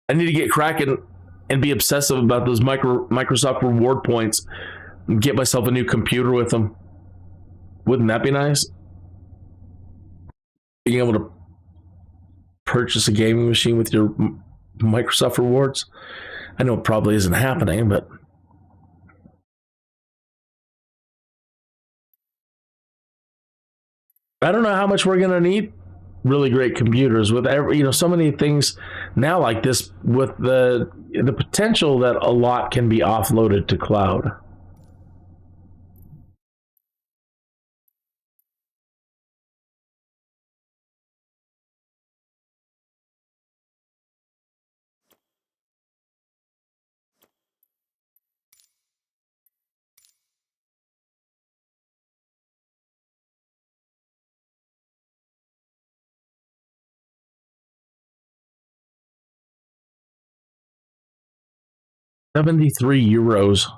I need to get cracking and be obsessive about those Microsoft reward points and get myself a new computer with them. Wouldn't that be nice? Being able to purchase a gaming machine with your Microsoft rewards. I know it probably isn't happening, but I don't know how much we're going to need really great computers with so many things now like this, with the potential that a lot can be offloaded to cloud. €73.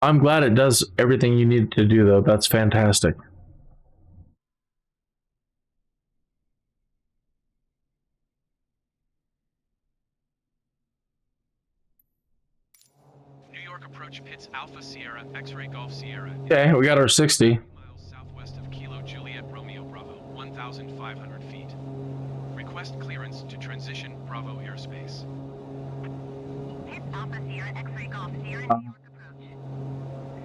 I'm glad it does everything you need to do, though. That's fantastic. New York approach Pitts Alpha Sierra X-ray Golf Sierra. Okay, we got our 60. Miles southwest of Kilo Juliet Romeo Bravo, 1,500 feet. Request clearance to transition Bravo airspace. Pitts Alpha Sierra X-ray Golf Sierra New York approach.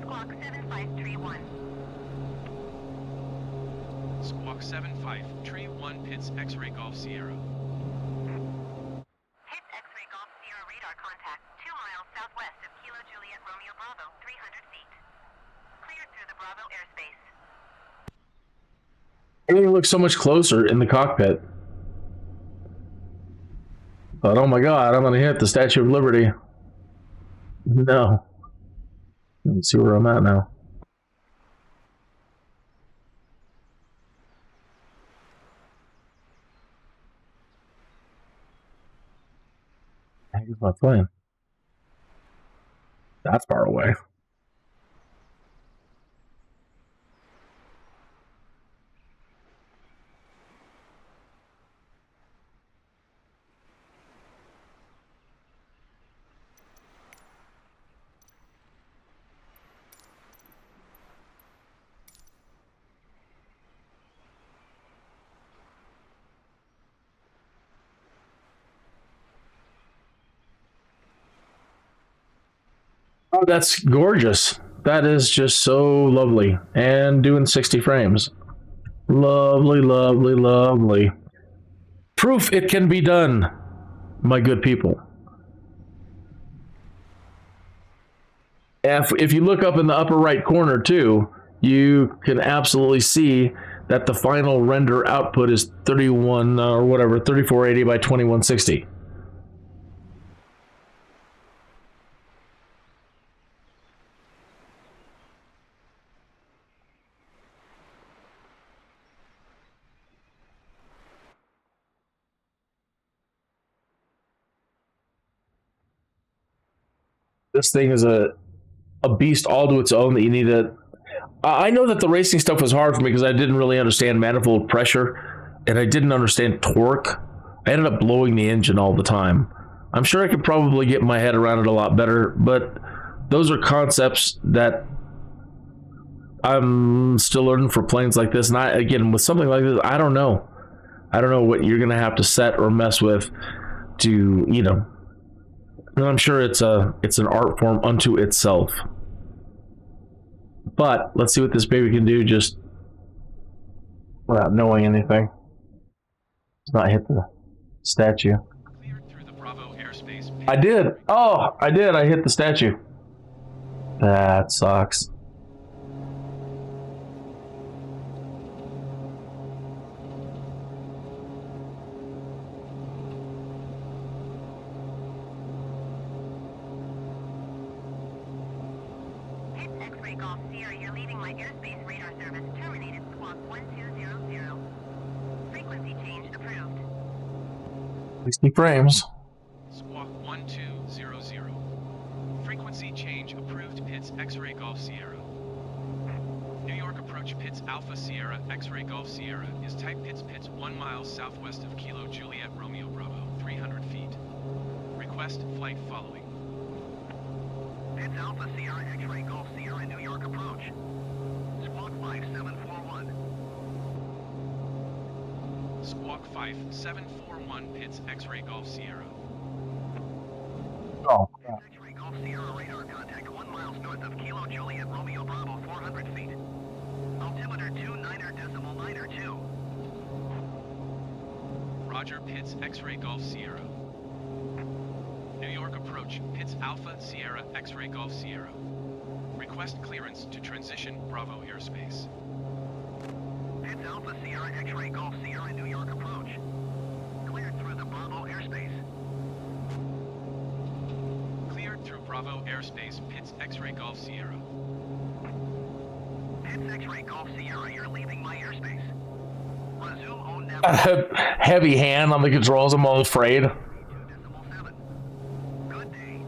Squawk 7531. Squawk 7531 Pitts X-ray Golf Sierra. Pitts X-ray Golf Sierra radar contact 2 miles southwest of Kilo Juliet Romeo Bravo, 300 feet. Cleared through the Bravo airspace. Everything looks so much closer in the cockpit. But oh my god, I'm going to hit the Statue of Liberty. No. Let's see where I'm at now. Here's my plane. That's far away. Oh, that's gorgeous. That is just so lovely. And doing 60 frames. Lovely, lovely, lovely. Proof it can be done, my good people. If you look up in the upper right corner too, you can absolutely see that the final render output is 3480 by 2160. This thing is a beast all to its own that you need to... I know that the racing stuff was hard for me because I didn't really understand manifold pressure and I didn't understand torque. I ended up blowing the engine all the time. I'm sure I could probably get my head around it a lot better, but those are concepts that I'm still learning for planes like this. And again, with something like this, I don't know. I don't know what you're going to have to set or mess with to, and I'm sure it's an art form unto itself. But let's see what this baby can do just without knowing anything. Let's not hit the statue. Cleared through the Bravo airspace. I did. Oh, I did. I hit the statue. That sucks. Hits X-ray Golf Sierra, you're leaving my airspace radar service. Terminated squawk 1200. Frequency change approved. 60 frames. Squawk 1200. Frequency change approved. Pits X-ray Golf Sierra. New York approach Pits Alpha Sierra X-ray Golf Sierra is type Pits 1 mile southwest of Kilo Juliet Romeo Bravo 300 feet. Request flight following. Pits Alpha Sierra X-ray Golf Sierra New York approach. Squawk 5741. Squawk 5741 Pits X-ray Golf Sierra. Oh, X-ray Golf Sierra radar contact 1 mile north of Kilo Juliet Romeo Bravo 400 feet. Altimeter 29.92. Roger. Pits X-ray Golf Sierra. New York approach Pits Alpha Sierra X-ray Golf Sierra. Request clearance to transition Bravo airspace. Pits Alpha Sierra X-ray Golf Sierra New York approach. Cleared through the Bravo airspace. Cleared through Bravo airspace. Pits X-ray Golf Sierra. Pits X-ray Golf Sierra, you're leaving my airspace. Resume own navigation. heavy hand on the controls. I'm all afraid. 2.7. Good day.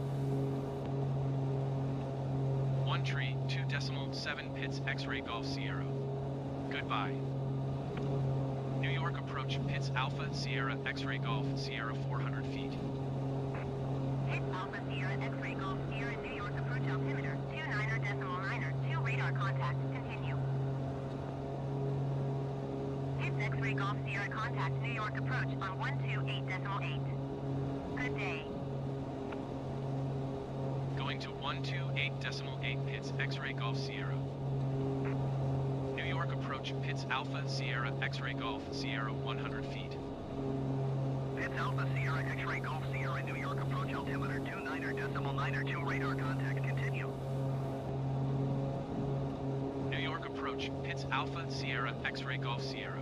1 tree 2.7 Pits X-ray Golf Sierra. Goodbye. New York approach Pits Alpha Sierra X-ray Golf Sierra 400 feet. Pits Alpha Sierra X-ray Golf Sierra New York approach altimeter 29.92 radar contact. Continue. Pits X-ray Golf Sierra contact New York approach on 128.8. Good day. Going to 128.8 Pits X-ray Golf Sierra. New York approach Pits Alpha Sierra X-ray Golf Sierra 100 feet. Pits Alpha Sierra X-ray Golf Sierra New York approach altimeter 29.92 radar contact. Continue. New York approach Pits Alpha Sierra X-ray Golf Sierra.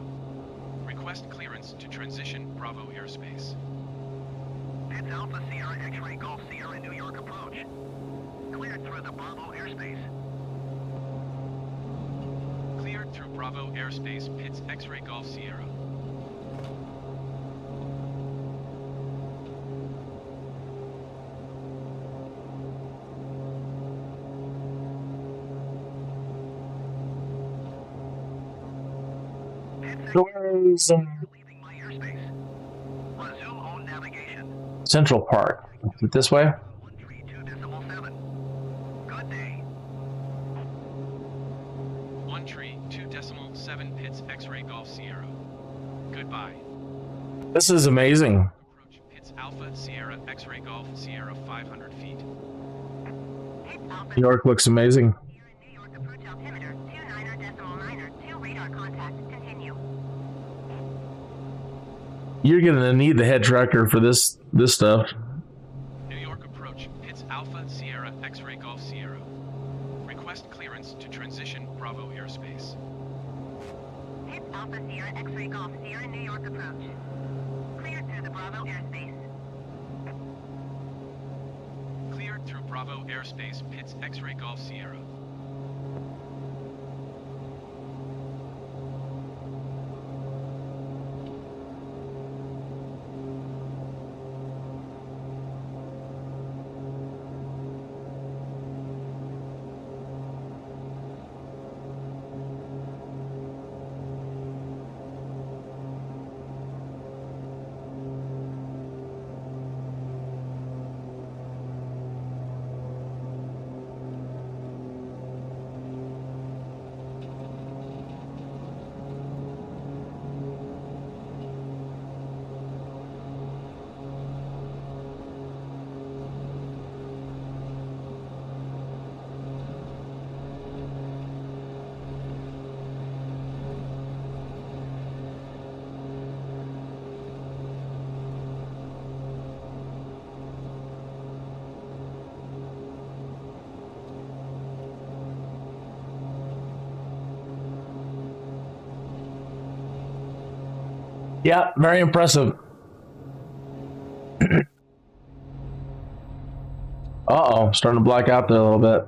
Request clearance to transition Bravo airspace. Pits Alpha Sierra X-ray Golf Sierra New York approach. Cleared through the Bravo airspace. Cleared through Bravo airspace. Pits X-ray Golf Sierra. Doors and Leaving my airspace. Resume own navigation. Central Park. Is it this way? 132.7. Good day. 1 tree 2.7 Pits X-ray Golf Sierra. Goodbye. This is amazing. Approach Pits Alpha Sierra X-ray Golf Sierra 500 feet. Pits Alpha New York looks amazing. Sierra New York approach altimeter 29.92 radar contact. Continue. You're gonna need the head tracker for this stuff. New York approach Pits Alpha Sierra X-ray Golf Sierra. Request clearance to transition Bravo airspace. Pits Alpha Sierra X-ray Golf Sierra New York approach. Cleared through the Bravo airspace. Cleared through Bravo airspace. Pits X-ray Golf Sierra. Yeah, very impressive. Uh-oh, starting to black out there a little bit.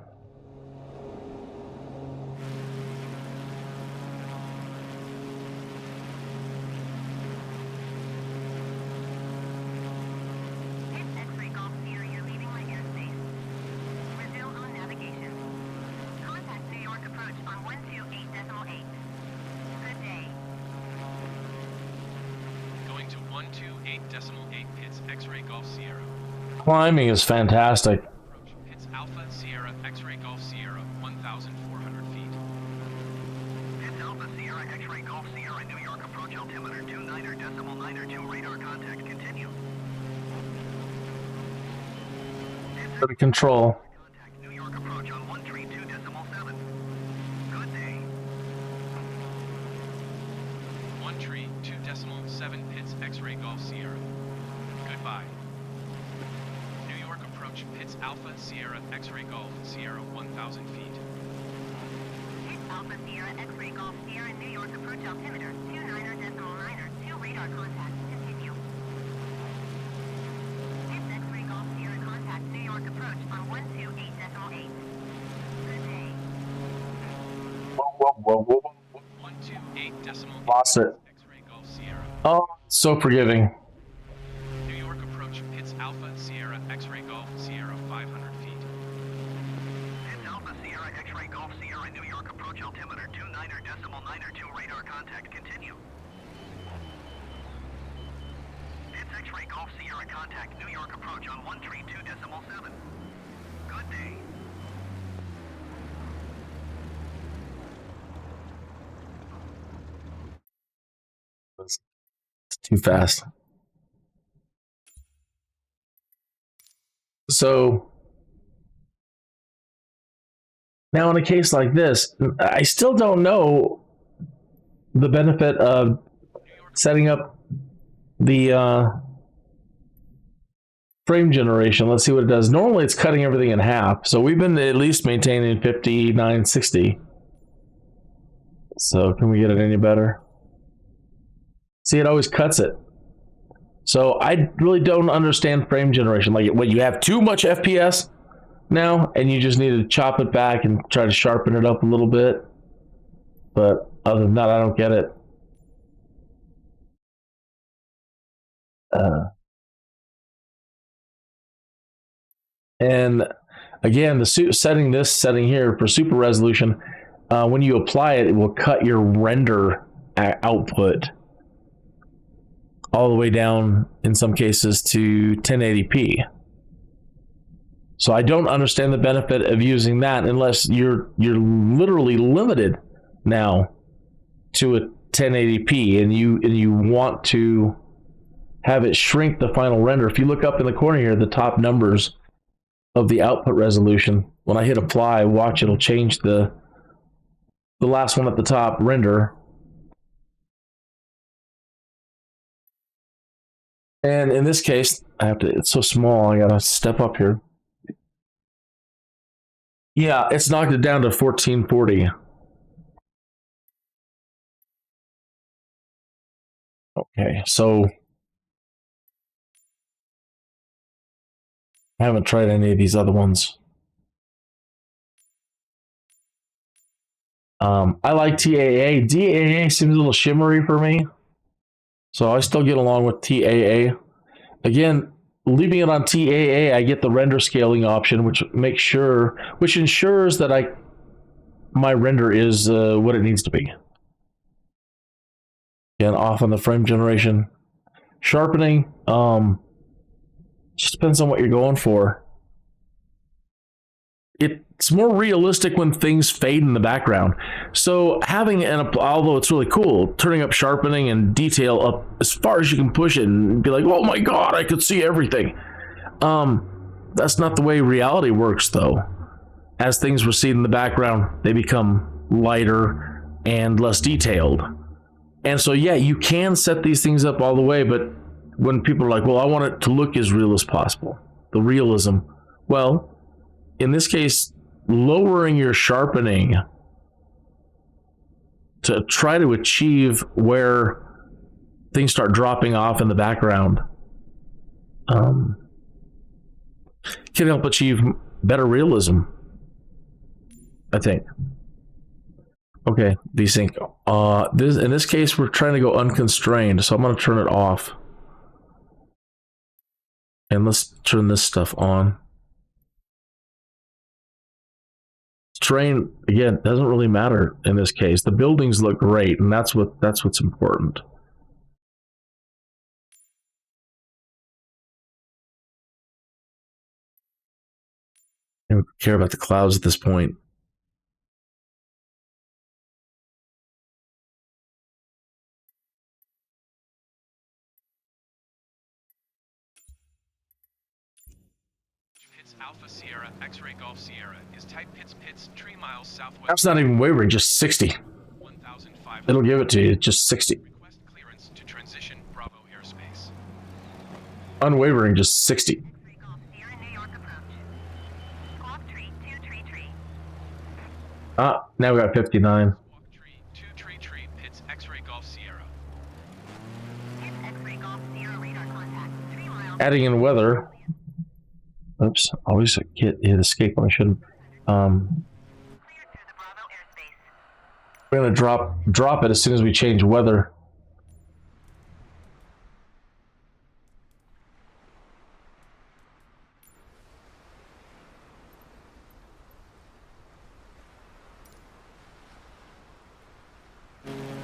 X-ray Golf Sierra, you're leaving my airspace. Brazil on navigation. Contact New York approach on 128.8. Good day. Going to 128.8 pits X-ray Golf Sierra. Climbing is fantastic. Approach pits Alpha Sierra X-ray Golf Sierra 1,400 feet. Pits Alpha Sierra X-ray Golf Sierra New York approach altimeter 29.92 radar contact continue. For the control. Contact New York approach on 132.7. Good day. 132.7 pits X-ray Golf Sierra. Goodbye. New York approach pits Alpha Sierra X-ray Golf Sierra 1,000 feet. Pits Alpha Sierra X-ray Golf Sierra New York approach altimeter 29.92 radar contact continue. Pits X-ray Golf Sierra contact New York approach on 128.8. Good day. Whoa. 128.8. Lost it. X-ray Golf Sierra. Oh, so forgiving. New York approach pits Alpha Sierra X-ray Golf Sierra 500 feet. Pits Alpha Sierra X-ray Golf Sierra New York approach altimeter 29.92 radar contact continue. Pits X-ray Golf Sierra contact New York approach on 132.7. Good day. It's too fast. So now in a case like this, I still don't know the benefit of setting up the frame generation. Let's see what it does. Normally it's cutting everything in half. So we've been at least maintaining 5960. So can we get it any better? See, it always cuts it. So I really don't understand frame generation. Like when you have too much FPS now and you just need to chop it back and try to sharpen it up a little bit. But other than that, I don't get it. And again, the setting this setting here for super resolution, when you apply it, it will cut your render output all the way down in some cases to 1080p. So I don't understand the benefit of using that unless you're literally limited now to a 1080p and you want to have it shrink the final render. If you look up in the corner here, the top numbers of the output resolution, when I hit apply, watch, it'll change the last one at the top, render. And in this case, I have to, it's so small, I gotta step up here. Yeah, it's knocked it down to 1440. Okay, so I haven't tried any of these other ones. I like TAA. DAA seems a little shimmery for me, so I still get along with TAA. Again, leaving it on TAA, I get the render scaling option, which ensures that my render is what it needs to be. Again, off on the frame generation, sharpening. Just depends on what you're going for. It's more realistic when things fade in the background. So having although it's really cool, turning up sharpening and detail up as far as you can push it and be like, oh my God, I could see everything. That's not the way reality works though. As things recede in the background, they become lighter and less detailed. And so yeah, you can set these things up all the way, but when people are like, well, I want it to look as real as possible, the realism. Well, in this case, lowering your sharpening to try to achieve where things start dropping off in the background, can help achieve better realism, I think. Okay, desync. In this case, we're trying to go unconstrained, so I'm going to turn it off. And let's turn this stuff on. Terrain, again, doesn't really matter in this case. The buildings look great, and that's what's important. I don't care about the clouds at this point. Alpha Sierra X-ray Golf Sierra is type Pitts 3 miles southwest. That's not even wavering, just 60. 1,500. It'll give it to you, just 60. Request clearance to transition Bravo airspace. Unwavering, just 60. X-ray Golf Sierra New York approach. Squawk tree 233. Ah, now we got 59. Squawk tree 233 Pitts X-ray Golf Sierra. Pitts X-ray Golf Sierra radar contact 3 miles. Adding in weather. Oops, always hit escape when I shouldn't. Cleared through the Bravo airspace. We're gonna drop it as soon as we change weather.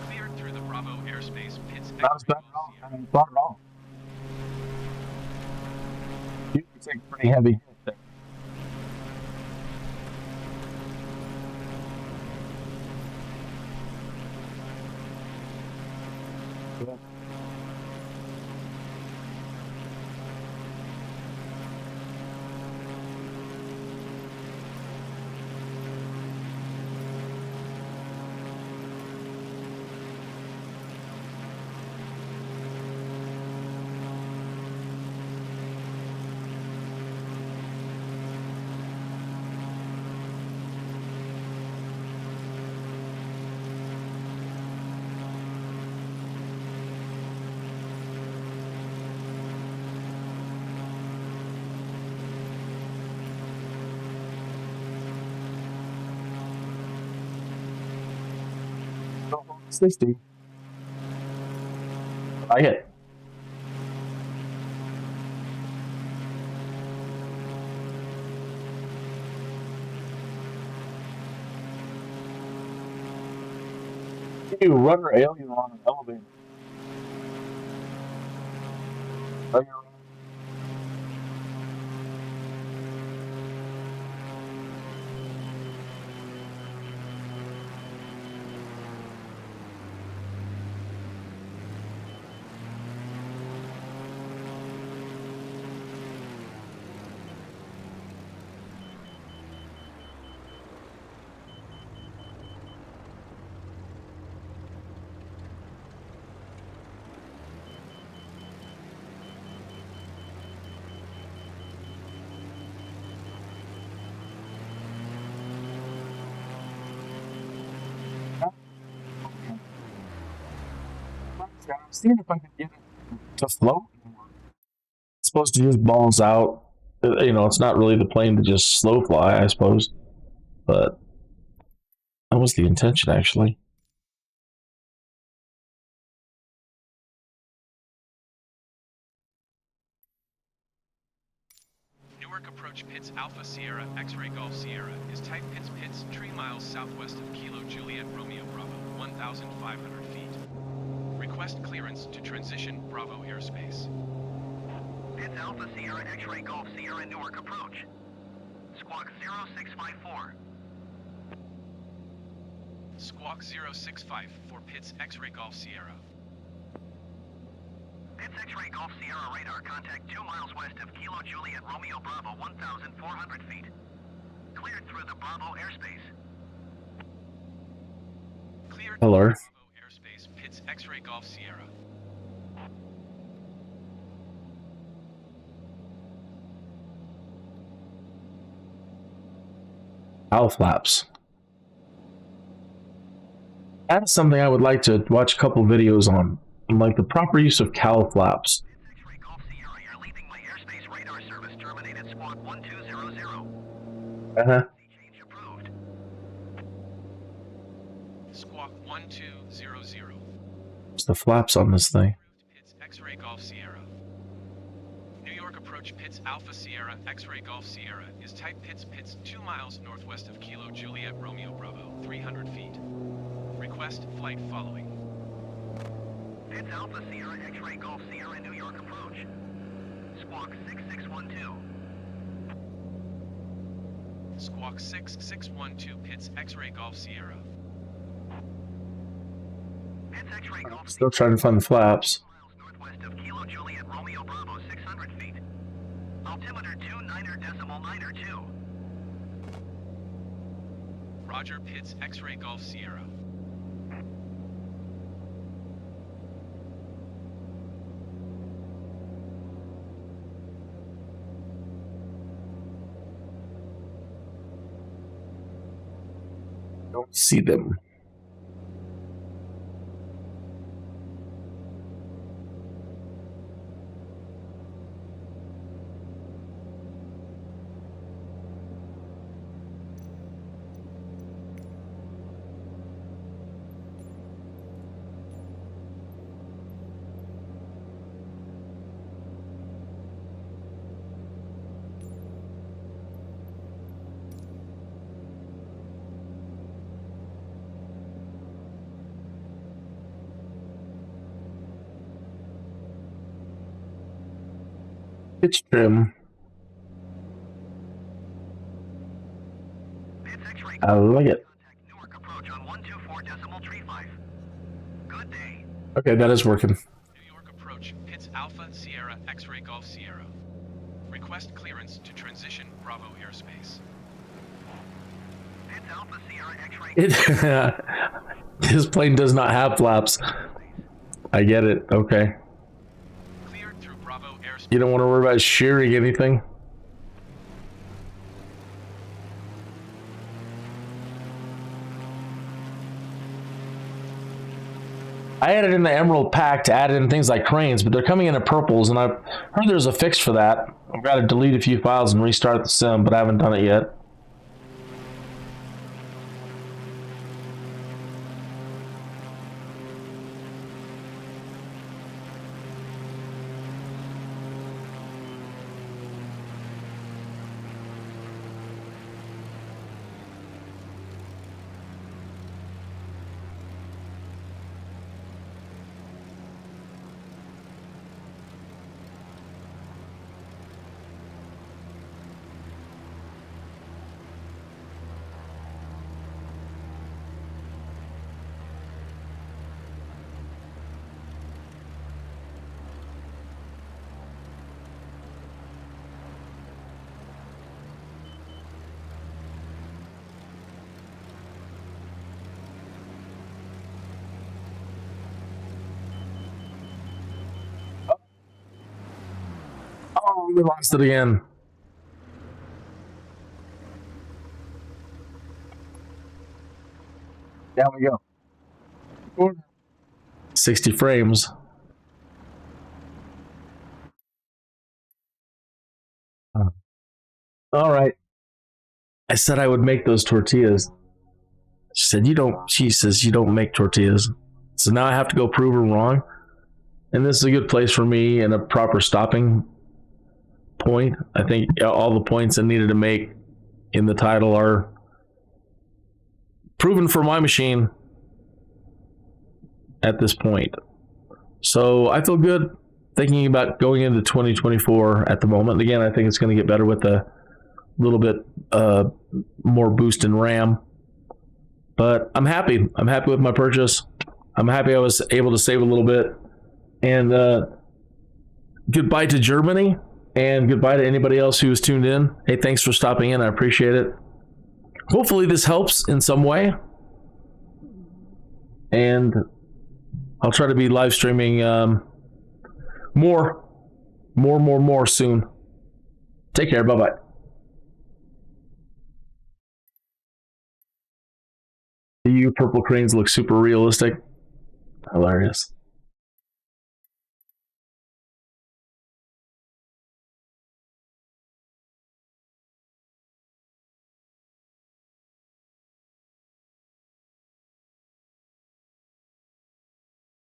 Cleared through the Bravo airspace. Pitts Not as X-ray bad at Golf all. I Sierra. haven't thought at all. You can take a pretty heavy hit there. Don't hold 60. I hit. You rudder alien on an elevator. Oh, you're I'm seeing if I can get it to float. It's supposed to just balls out. You know, it's not really the plane to just slow fly, I suppose. But that was the intention, actually. Newark approach Pitts Alpha Sierra X-ray Golf Sierra is type Pitts 3 miles southwest of Kilo Juliet Romeo Bravo, 1,500 feet. Request clearance to transition Bravo airspace. Pitts Alpha Sierra X-ray Golf Sierra Newark approach. Squawk 0654. Squawk 065 for Pitts X-ray Golf Sierra. Pitts X-ray Golf Sierra radar contact 2 miles west of Kilo Juliet Romeo Bravo, 1,400 feet. Cleared through the Bravo airspace. Cleared Hello. Bravo airspace, Pitts X-ray Golf Sierra. Owl flaps. That is something I would like to watch a couple videos on. like the proper use of cowl flaps. X-ray Golf Sierra, you're leaving my airspace radar service. Terminated squawk 1200. Uh-huh. Change approved. Squawk 1200. What's the flaps on this thing? Pitts X-ray Golf Sierra. New York approach Pitts Alpha Sierra X-ray Golf Sierra is type Pitts 2 miles northwest of Kilo Juliet Romeo Bravo, 300 feet. Request flight following. Pitts Alpha Sierra X-ray Golf Sierra New York approach. Squawk 6612. Squawk 6612 Pitts X-ray Golf Sierra. Pitts X-ray Golf Still trying to find the flaps. miles northwest of Kilo Juliet Romeo Bravo, 600 feet. Altimeter 29.92. Roger Pitts X-ray Golf Sierra. Don't see them. Pitch trim. Pitts X-ray I like it. contact Newark approach on 124.35. Good day. Okay, that is working. New York approach Pitts Alpha Sierra X-ray Golf Sierra. Request clearance to transition Bravo airspace. Pitts Alpha Sierra X-ray. His plane does not have flaps. I get it. Okay. Cleared through Bravo airspace. You don't want to worry about shearing anything. I added in the emerald pack to add in things like cranes, but they're coming in at purples, and I've heard there's a fix for that. I've got to delete a few files and restart the sim, but I haven't done it yet. Oh, we lost it again. Down we go. 60 frames. All right. I said I would make those tortillas. She said, she says, you don't make tortillas. So now I have to go prove her wrong. And this is a good place for me and a proper stopping point. I think all the points I needed to make in the title are proven for my machine at this point. So I feel good thinking about going into 2024 at the moment. Again, I think it's going to get better with a little bit more boost in RAM. But I'm happy. I'm happy with my purchase. I'm happy I was able to save a little bit. And goodbye to Germany. And goodbye to anybody else who was tuned in. Hey, thanks for stopping in. I appreciate it. Hopefully this helps in some way. And I'll try to be live streaming more soon. Take care. Bye-bye. You purple cranes look super realistic. Hilarious.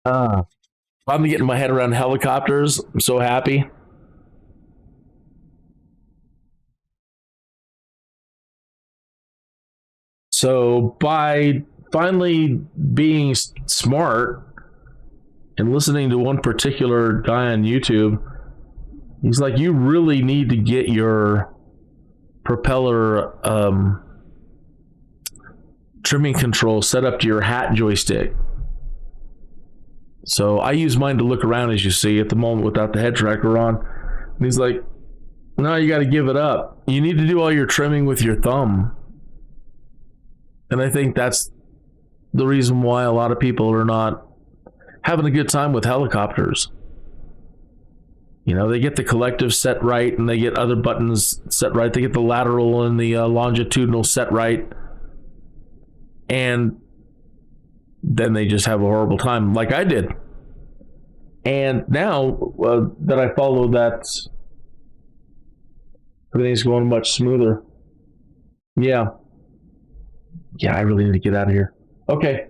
Finally getting my head around helicopters. I'm so happy. So by finally being smart and listening to one particular guy on YouTube, he's like, you really need to get your propeller trimming control set up to your hat joystick. So I use mine to look around, as you see, at the moment without the head tracker on. And he's like, no, you got to give it up. You need to do all your trimming with your thumb. And I think that's the reason why a lot of people are not having a good time with helicopters. You know, they get the collective set right, and they get other buttons set right. They get the lateral and the longitudinal set right. And then they just have a horrible time, like I did. And now that I follow that, everything's going much smoother. Yeah, I really need to get out of here. Okay.